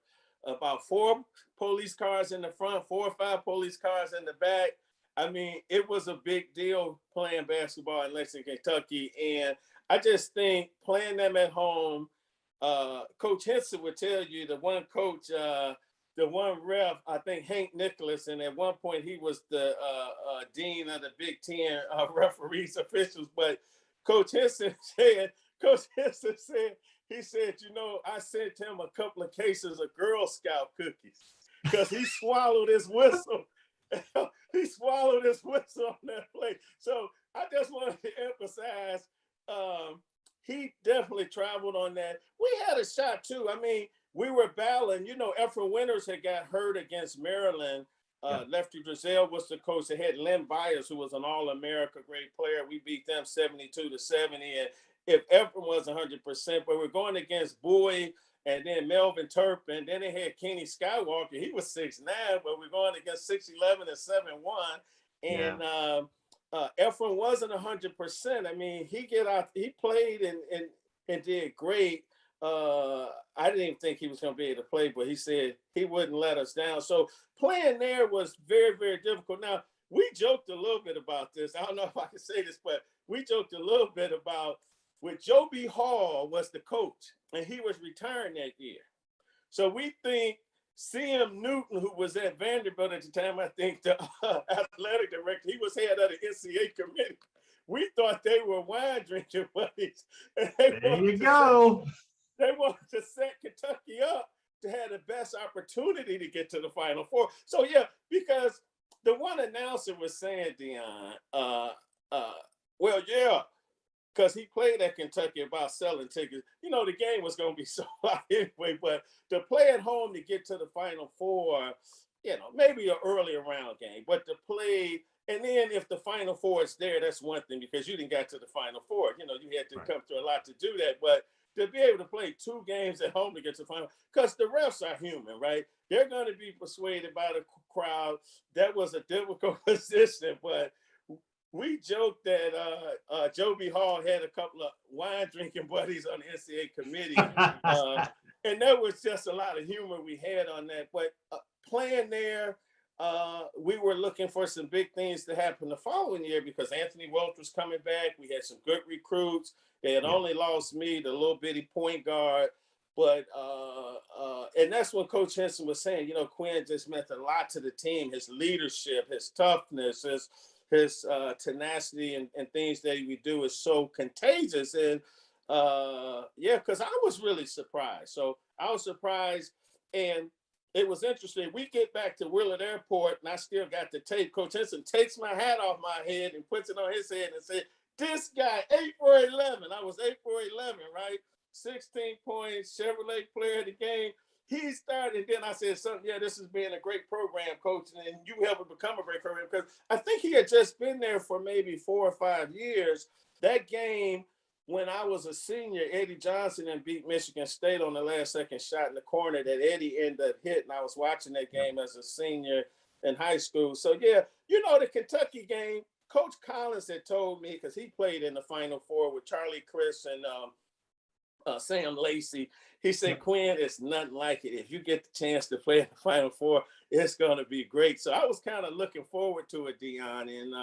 about 4 police cars in the front, 4 or 5 police cars in the back. I mean, it was a big deal playing basketball in Lexington, Kentucky. And I just think playing them at home, Coach Henson would tell you, the one coach, the one ref, I think Hank Nicholas, and at one point he was the dean of the Big Ten referees officials. But Coach Henson said, he said, you know, I sent him a couple of cases of Girl Scout cookies because he swallowed his whistle. He swallowed his whistle on that play. So I just wanted to emphasize, he definitely traveled on that. We had a shot too. I mean, we were battling. You know, Efren Winters had got hurt against Maryland. Lefty Drizel was the coach. They had Len Byers, who was an All-America great player. We beat them 72-70. And if Efren was 100%, but we're going against Bowie and then Melvin Turpin. Then they had Kenny Skywalker. He was 6'9", but we're going against 6'11" and 7'1". And Efren wasn't 100%. I mean, he played and did great. I didn't even think he was going to be able to play, but he said he wouldn't let us down. So playing there was very, very difficult. Now, we joked a little bit about this. I don't know if I can say this, but we joked a little bit about when Joe B. Hall was the coach and he was retiring that year. So we think C.M. Newton, who was at Vanderbilt at the time, I think the athletic director, he was head of the NCAA committee. We thought they were wine drinking buddies. There you go. They wanted to set Kentucky up to have the best opportunity to get to the Final Four. So, yeah, because the one announcer was saying, Deon, well, yeah, because he played at Kentucky about selling tickets. You know, the game was going to be sold out anyway, but to play at home to get to the Final Four, you know, maybe an early round game, but to play, and then if the Final Four is there, that's one thing because you didn't get to the Final Four. You know, you had to come through a lot to do that, but to be able to play 2 games at home to get to the final, because the refs are human, right? They're going to be persuaded by the crowd. That was a difficult position, but we joked that Joe B. Hall had a couple of wine drinking buddies on the NCAA committee. And there was just a lot of humor we had on that. But playing there, we were looking for some big things to happen the following year because Anthony Welch was coming back. We had some good recruits. They had only lost me, the little bitty point guard. But, and that's when Coach Henson was saying, you know, Quinn just meant a lot to the team, his leadership, his toughness, his tenacity and things that he would do is so contagious. And yeah, because I was really surprised. So I was surprised. And it was interesting. We get back to Willard Airport and I still got the tape. Coach Henson takes my hat off my head and puts it on his head and said, this guy, 8 for 11. I was 8 for 11, right? 16 points, Chevrolet player of the game. He started, and then I said something, yeah, this has been a great program, Coach, and you helped it become a great program because I think he had just been there for maybe 4 or 5 years. That game, when I was a senior, Eddie Johnson and beat Michigan State on the last second shot in the corner that Eddie ended up hitting. I was watching that game as a senior in high school. So, yeah, you know, the Kentucky game, Coach Collins had told me, because he played in the Final Four with Charlie Chris and Sam Lacey. He said, Quinn, it's nothing like it. If you get the chance to play in the Final Four, it's going to be great. So I was kind of looking forward to it, Deon. And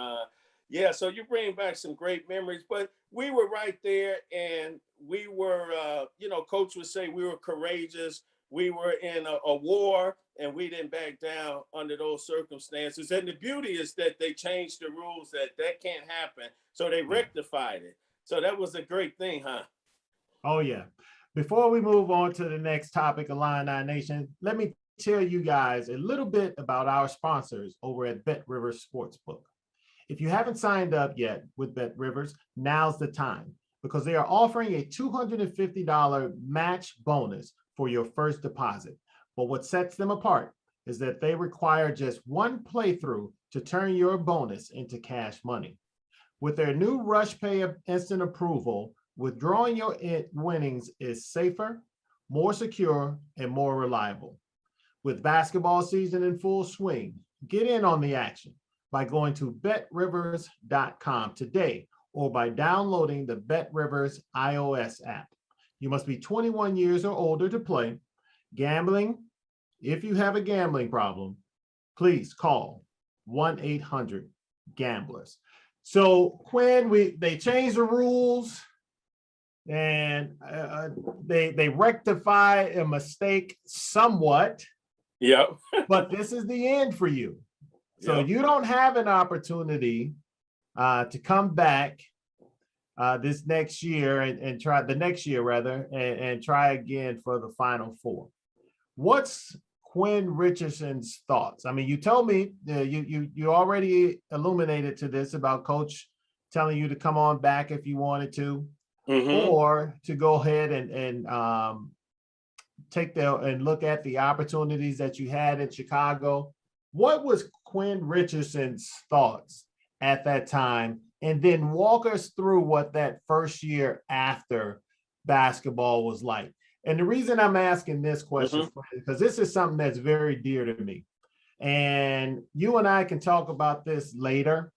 yeah, so you bring back some great memories. But we were right there, and we were, you know, Coach would say we were courageous. We were in a war, and we didn't back down under those circumstances. And the beauty is that they changed the rules that can't happen. So they rectified it. So that was a great thing, huh? Oh, yeah. Before we move on to the next topic, Illini Nation, let me tell you guys a little bit about our sponsors over at BetRiver Sportsbook. If you haven't signed up yet with BetRivers, now's the time because they are offering a $250 match bonus for your first deposit. But what sets them apart is that they require just one playthrough to turn your bonus into cash money. With their new Rush Pay instant approval, withdrawing your winnings is safer, more secure, and more reliable. With basketball season in full swing, get in on the action by going to betrivers.com today or by downloading the BetRivers iOS app. You must be 21 years or older to play. Gambling, if you have a gambling problem, please call 1-800 gamblers. So Quinn, they changed the rules, and they rectify a mistake somewhat. Yep. But this is the end for you. So Yep. you don't have an opportunity to come back this next year and try the next year rather and try again for the Final Four. What's Quinn Richardson's thoughts? I mean, you told me you already illuminated to this about Coach telling you to come on back if you wanted to, or to go ahead and take and look at the opportunities that you had in Chicago. What was Quinn Richardson's thoughts at that time? And then walk us through what that first year after basketball was like. And the reason I'm asking this question, because this is something that's very dear to me. And you and I can talk about this later,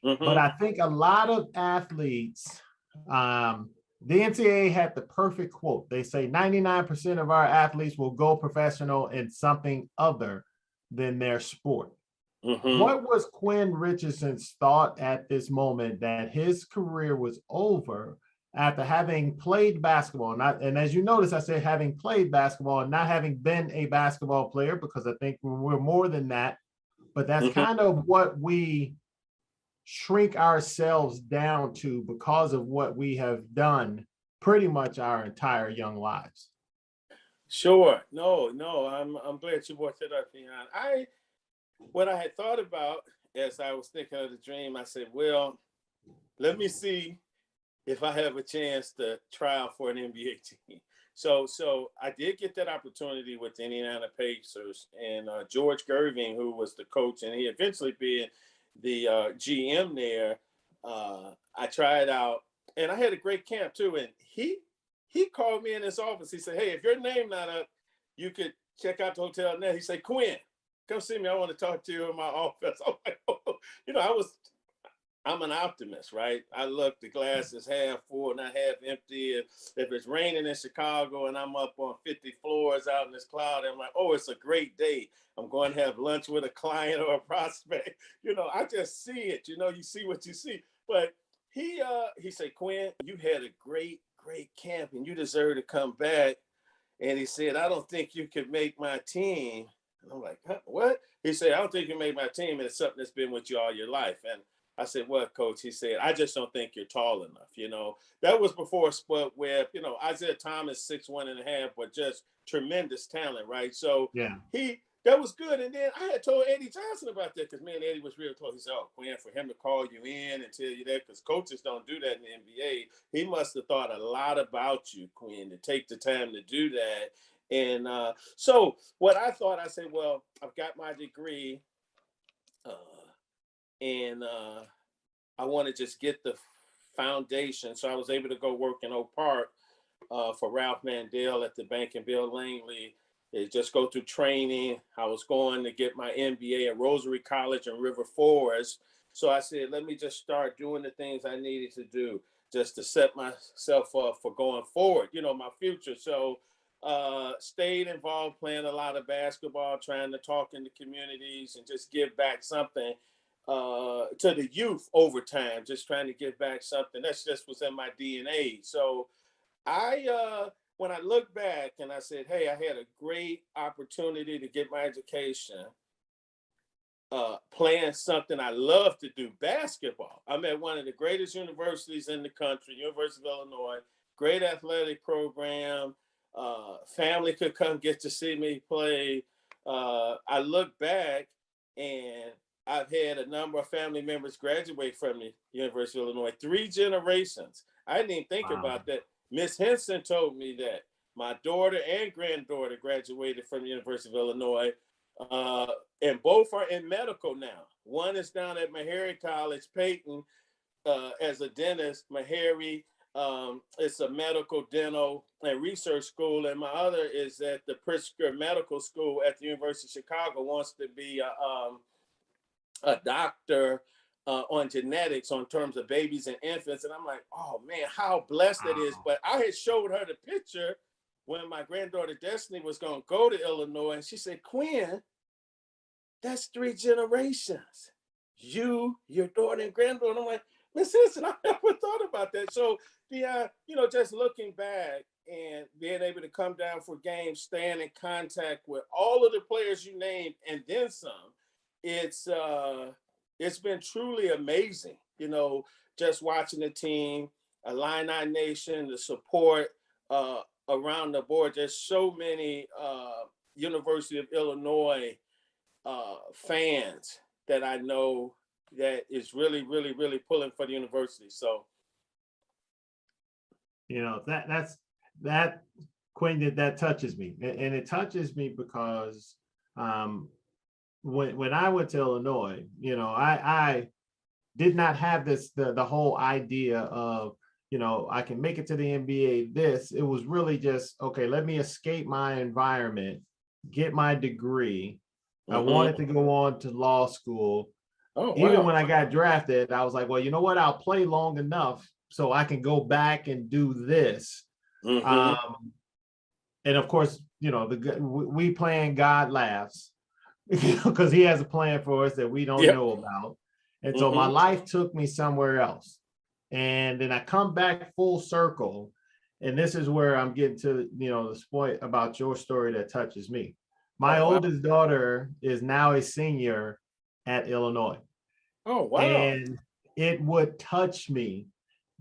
but I think a lot of athletes, the NCAA had the perfect quote. They say 99% of our athletes will go professional in something other than their sport. What was Quinn Richardson's thought at this moment that his career was over after having played basketball? And as you notice, I said having played basketball and not having been a basketball player, because I think we're more than that. But that's kind of what we shrink ourselves down to because of what we have done pretty much our entire young lives. Sure. No, I'm glad you brought that up, Deon. What I had thought about as I was thinking of the dream, I said, well, let me see if I have a chance to try out for an NBA team. So I did get that opportunity with the Indiana Pacers, and George Gerving, who was the coach, and he eventually being the GM there. I tried out, and I had a great camp too. And he called me in his office. He said, "Hey, if your name not up, you could check out the hotel net." He said, "Quinn, come see me. I want to talk to you in my office." I'm like, oh. I'm an optimist, right? I look, the glass is half full, not half empty. If it's raining in Chicago and I'm up on 50 floors out in this cloud, I'm like, oh, it's a great day. I'm going to have lunch with a client or a prospect. I just see it. You see what you see. But he said, "Quinn, you had a great camp and you deserve to come back." And he said, "I don't think you could make my team." And I'm like, huh, what? He said, "I don't think you made my team, and it's something that's been with you all your life." And I said, "What, Coach?" He said, "I just don't think you're tall enough." That was before Spud Webb. Isaiah Thomas, 6'1.5", but just tremendous talent, right? So yeah, that was good. And then I had told Eddie Johnson about that, because me and Eddie was real close. He said, "Oh, Quinn, for him to call you in and tell you that, because coaches don't do that in the NBA, he must have thought a lot about you, Quinn, to take the time to do that." And so what I thought, I said, well, I've got my degree, and I want to just get the foundation. So I was able to go work in Oak Park for Ralph Mandel at the bank in Bill Langley. Just go through training. I was going to get my MBA at Rosary College in River Forest. So I said, let me just start doing the things I needed to do just to set myself up for going forward, my future. So stayed involved, playing a lot of basketball, trying to talk in the communities and just give back something to the youth over time, just trying to give back something. That's just was in my DNA. So when I look back and I said, hey, I had a great opportunity to get my education playing something I love to do, basketball. I'm at one of the greatest universities in the country, University of Illinois, great athletic program. Family could come get to see me play. I look back and I've had a number of family members graduate from the University of Illinois, 3 generations. I didn't even think about that. Miss Henson told me that. My daughter and granddaughter graduated from the University of Illinois, and both are in medical now. One is down at Meharry College, Peyton, as a dentist. Meharry, it's a medical, dental, and research school, and my other is at the Pritzker Medical School at the University of Chicago, wants to be a doctor on genetics on terms of babies and infants. And I'm like, oh man, how blessed it is. But I had showed her the picture when my granddaughter Destiny was going to go to Illinois, and she said, Quinn, that's 3 generations. your daughter and granddaughter. I'm like, Miss Henson, I never thought about that. So, just looking back and being able to come down for games, staying in contact with all of the players you named and then some, it's been truly amazing, just watching the team, Illini Nation, the support around the board. There's so many University of Illinois fans that I know that is really, really, really pulling for the university. So, that Quinn, that touches me, and it touches me because when I went to Illinois, I did not have the whole idea of, I can make it to the NBA. It was really just, okay, let me escape my environment, get my degree. I wanted to go on to law school. Oh, even wow. when I got drafted, I was like, well, you know what? I'll play long enough so I can go back and do this. And of course, we playing God laughs because he has a plan for us that we don't know about. And so my life took me somewhere else. And then I come back full circle. And this is where I'm getting to, the point about your story that touches me. My oldest daughter is now a senior at Illinois. Oh, wow. And it would touch me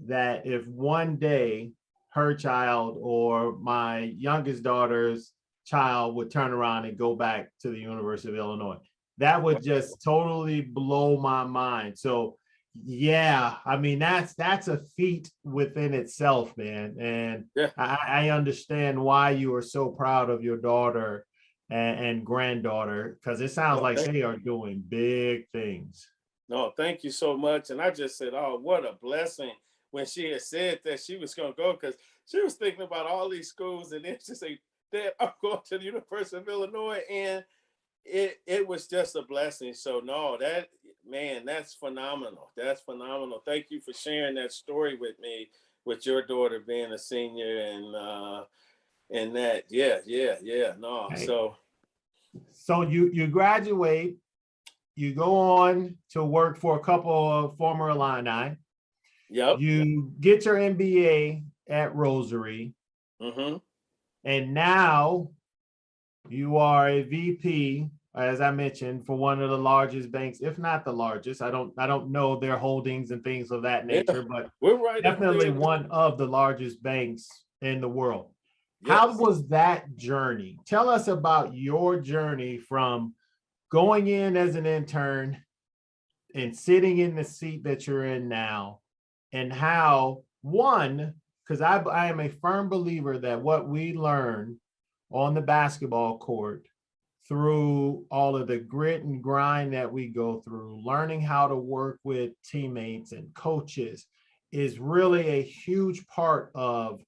that if one day her child or my youngest daughter's child would turn around and go back to the University of Illinois, that would just totally blow my mind. So yeah, I mean, that's a feat within itself, man. And I understand why you are so proud of your daughter and granddaughter, because it sounds like they are doing big things. No, thank you so much. And I just said, oh, what a blessing when she had said that she was going to go, because she was thinking about all these schools, and then she said, Dad, I'm going to the University of Illinois. And it was just a blessing. So no, that's phenomenal. That's phenomenal. Thank you for sharing that story with me, with your daughter being a senior and that. Yeah. No. Hey. So you graduate, you go on to work for a couple of former Illini. Yep. You get your MBA at Rosary. And now you are a VP, as I mentioned, for one of the largest banks, if not the largest. I don't know their holdings and things of that nature, but we're right definitely one of the largest banks in the world. Yes. How was that journey? Tell us about your journey from going in as an intern and sitting in the seat that you're in now, and how, one, because I am a firm believer that what we learn on the basketball court through all of the grit and grind that we go through, learning how to work with teammates and coaches, is really a huge part of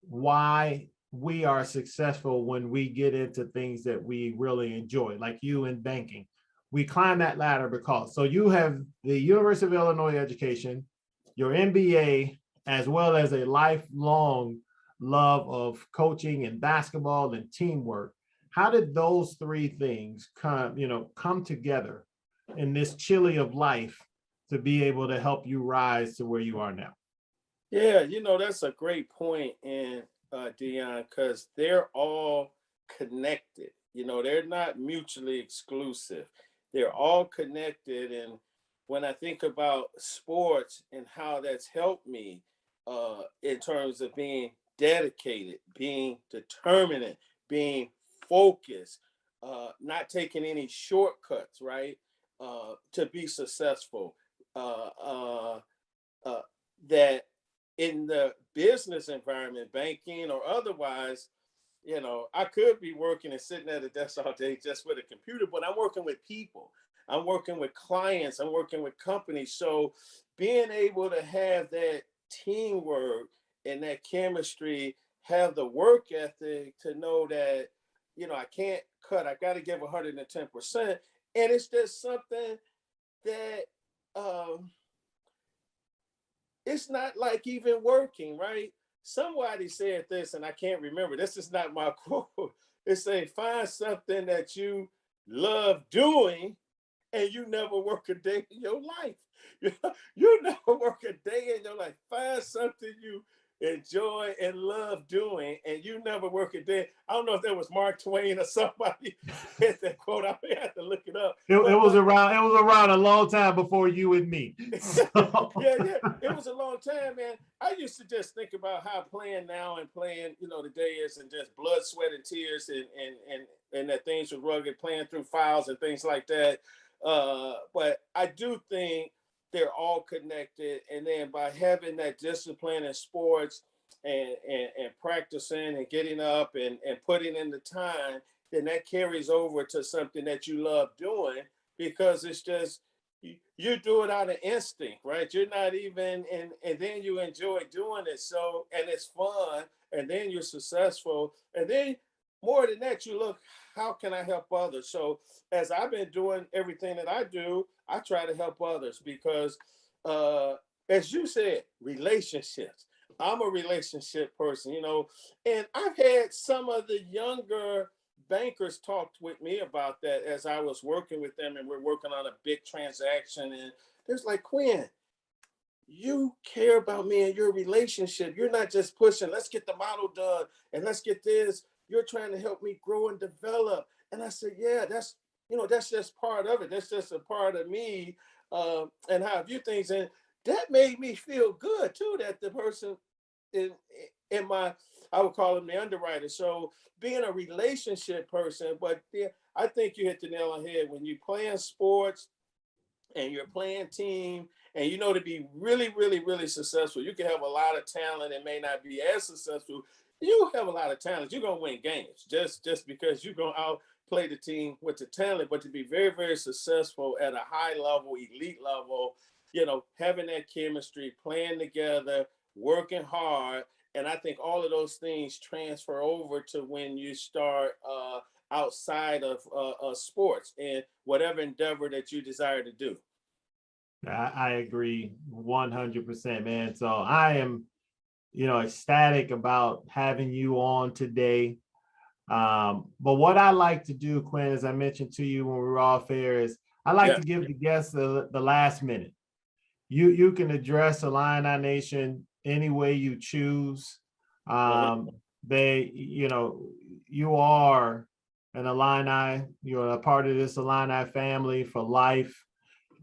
why we are successful when we get into things that we really enjoy, like you in banking. We climb that ladder because, so you have the University of Illinois education, your MBA, as well as a lifelong love of coaching and basketball and teamwork. How did those three things come together in this chili of life to be able to help you rise to where you are now? Yeah, that's a great point, and Deon, because they're all connected. They're not mutually exclusive. They're all connected. And when I think about sports and how that's helped me in terms of being dedicated, being determined, being focused, not taking any shortcuts, right, to be successful, that in the business environment, banking or otherwise, I could be working and sitting at a desk all day just with a computer, but I'm working with people. I'm working with clients. I'm working with companies. So being able to have that teamwork and that chemistry, have the work ethic to know that, I can't cut. I got to give 110%. And it's just something that it's not like even working, right? Somebody said this, and I can't remember. This is not my quote. It say, find something that you love doing and you never work a day in your life. You never work a day in your life. Find something you enjoy and love doing, and you never work a day. I don't know if that was Mark Twain or somebody had that quote. I may have to look it up. It was around a long time before you and me. So. yeah, it was a long time, man. I used to just think about how playing now and playing, today is, and just blood, sweat, and tears, and that things were rugged, playing through fouls and things like that. But I do think they're all connected, and then by having that discipline in sports and practicing and getting up and putting in the time, then that carries over to something that you love doing, because it's just you do it out of instinct, right? You're not even, and then you enjoy doing it. So, and it's fun, and then you're successful, and then more than that, you look, how can I help others? So as I've been doing everything that I do, I try to help others because, as you said, relationships. I'm a relationship person, and I've had some of the younger bankers talked with me about that as I was working with them, and we're working on a big transaction. And there's like, Quinn, you care about me and your relationship. You're not just pushing, let's get the model done and let's get this. You're trying to help me grow and develop. And I said, yeah, that's just part of it. That's just a part of me, and how I view things. And that made me feel good too, that the person in my, I would call him the underwriter. So being a relationship person, but yeah, I think you hit the nail on the head. When you're playing sports and you're playing team, and to be really, really, really successful, you can have a lot of talent and may not be as successful. You have a lot of talent, you're gonna win games just because you're gonna outplay the team with the talent. But to be very, very successful at a high level, elite level, having that chemistry, playing together, working hard. And I think all of those things transfer over to when you start outside of sports and whatever endeavor that you desire to do. I agree 100%, man. So I am, ecstatic about having you on today. But what I like to do, Quinn, as I mentioned to you when we were off air, is I like to give the guests the last minute. You can address Illini Nation any way you choose. They, you are an Illini. You're a part of this Illini family for life.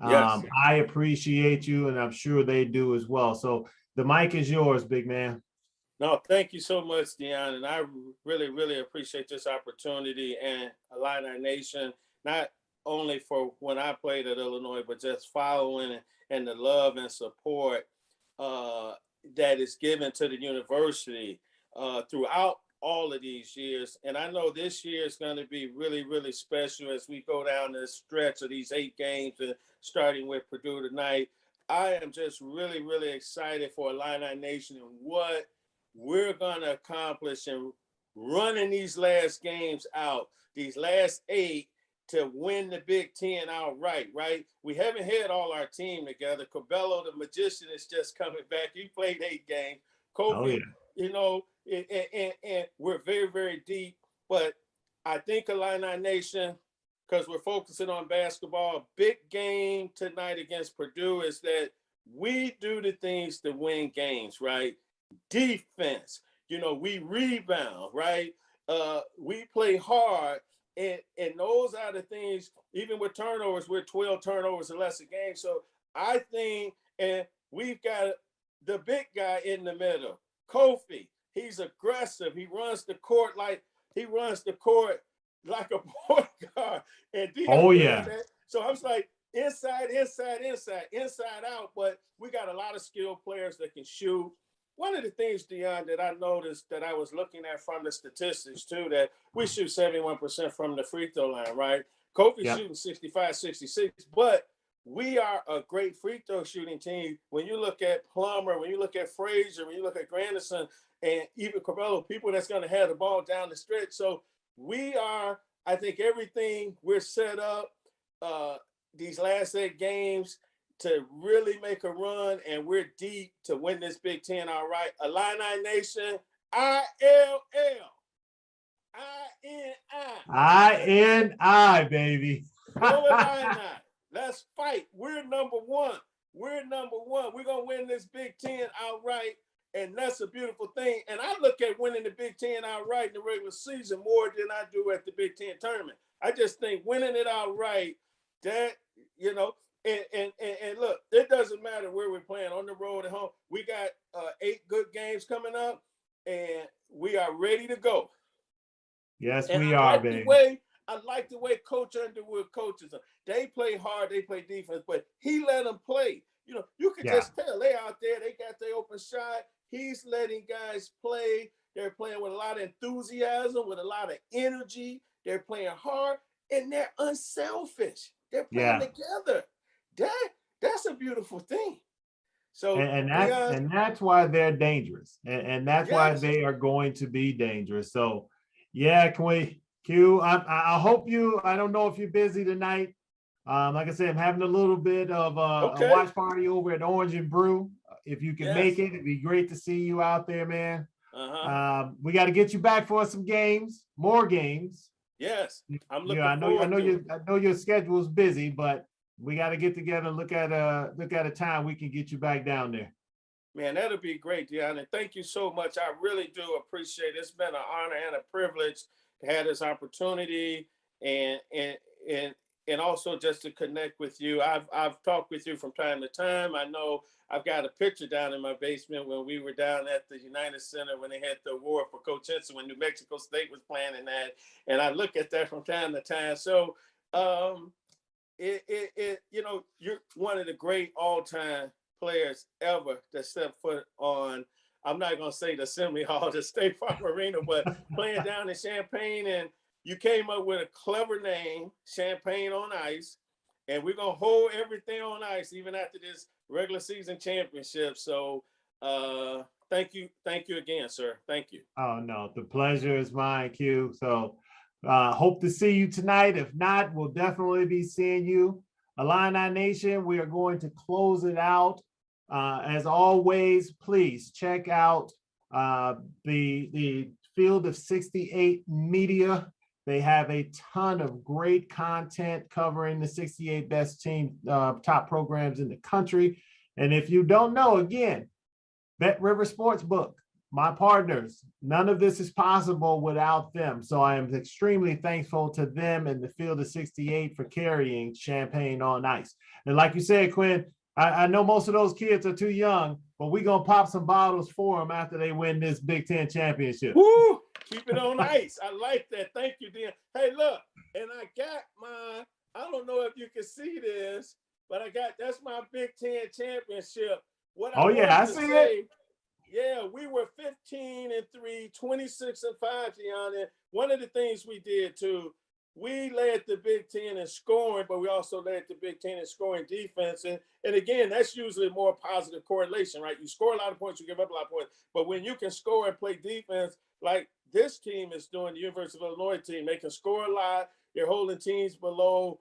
Yes. I appreciate you, and I'm sure they do as well. So the mic is yours, big man. No, thank you so much, Deon. And I really, really appreciate this opportunity, and Illini Nation, not only for when I played at Illinois, but just following and the love and support that is given to the university throughout all of these years. And I know this year is going to be really, really special as we go down this stretch of these 8 games, and starting with Purdue tonight. I am just really, really excited for Illini Nation and what we're going to accomplish in running these last games out, these last 8, to win the Big Ten outright, right? We haven't had all our team together. Cabello, the magician, is just coming back. He played 8 games. Kofi, and we're very, very deep. But I think Illini Nation, because we're focusing on basketball, big game tonight against Purdue is that we do the things to win games, right? Defense, we rebound, right? We play hard, and those are the things. Even with turnovers, we're 12 turnovers or less a game. So I think, and we've got the big guy in the middle, Kofi. He's aggressive. He runs the court like a point guard. And Deon, so I was like, inside out. But we got a lot of skilled players that can shoot. One of the things, Deon, that I noticed that I was looking at from the statistics too, that we shoot 71% from the free throw line, right? Kofi's shooting 65, 66, but we are a great free throw shooting team. When you look at Plummer, when you look at Frazier, when you look at Granderson, and even Cabello, people that's going to have the ball down the stretch. So we are, I think everything we're set up these last 8 games to really make a run, and we're deep to win this Big Ten. All right, Illini Nation, ILL, INI, INI, baby. Go Illini. Let's fight. We're number one. We're number one. We're going to win this Big Ten outright. And that's a beautiful thing. And I look at winning the Big Ten outright in the regular season more than I do at the Big Ten tournament. I just think winning it outright, that, you know, and look, it doesn't matter where we're playing, on the road, at home. We got 8 good games coming up, and we are ready to go. Yes, and we I are, like baby. I like the way Coach Underwood coaches them. They play hard, they play defense, but he let them play. You know, you can just tell they out there, they got their open shot. He's letting guys play. They're playing with a lot of enthusiasm, with a lot of energy. They're playing hard, and they're unselfish. They're playing together. That's a beautiful thing. So and that's why they're dangerous, and that's why they are going to be dangerous. So yeah, Q, I hope you. I don't know if you're busy tonight. Like I said, I'm having a little bit of a watch party over at Orange and Brew. If you can make it, it'd be great to see you out there, man. We got to get you back for some games, more games. Yes, I'm looking I know your schedule is busy, but we got to get together and look at a time we can get you back down there. Man, that'll be great, Deon. And thank you so much. I really do appreciate it. It's been an honor and a privilege to have this opportunity and also just to connect with you. I've talked with you from time to time. I know I've got a picture down in my basement when we were down at the United Center when they had the award for Coach Henson when New Mexico State was playing in that. And I look at that from time to time. So, you know, you're one of the great all-time players ever to step foot on, I'm not going to say the Assembly Hall, the State Farm Arena, but playing down in Champaign. And you came up with a clever name, Champaign on Ice, and we're going to hold everything on ice even after this regular season championship. So thank you again, sir. Thank you. Oh, no, the pleasure is mine, Q. So hope to see you tonight. If not, we'll definitely be seeing you. Illini Nation, we are going to close it out. As always, please check out the Field of 68 media. They have a ton of great content covering the 68 best team, top programs in the country. And if you don't know, again, BetRiver Sportsbook, my partners, none of this is possible without them. So I am extremely thankful to them and the Field of 68 for carrying Champaign on Ice. And like you said, Quinn, I know most of those kids are too young, but we're going to pop some bottles for them after they win this Big Ten championship. Woo! Keep it on ice. I like that. Thank you, Deon. Hey, look, and I got my, I don't know if you can see this, but that's my Big Ten championship. I see it. Yeah, we were 15-3, 26-5, Deon. And one of the things we did too, we led the Big Ten in scoring, but we also led the Big Ten in scoring defense. And again, that's usually a more positive correlation, right? You score a lot of points, you give up a lot of points. But when you can score and play defense, like this team is doing, the University of Illinois team, they can score a lot. They're holding teams below,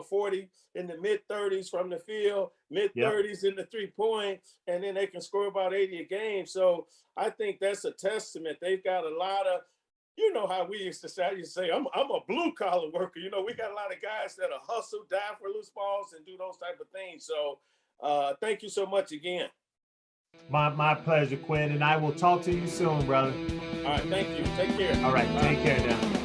40 in the mid-30s from the field, mid-30s in the three-point, and then they can score about 80 a game. So I think that's a testament. They've got a lot of, you know how we used to say, I'm a blue-collar worker. We got a lot of guys that are hustle, die for loose balls, and do those type of things. So thank you so much again. My pleasure, Quinn, and I will talk to you soon, brother. All right, thank you. Take care. All right, take care now.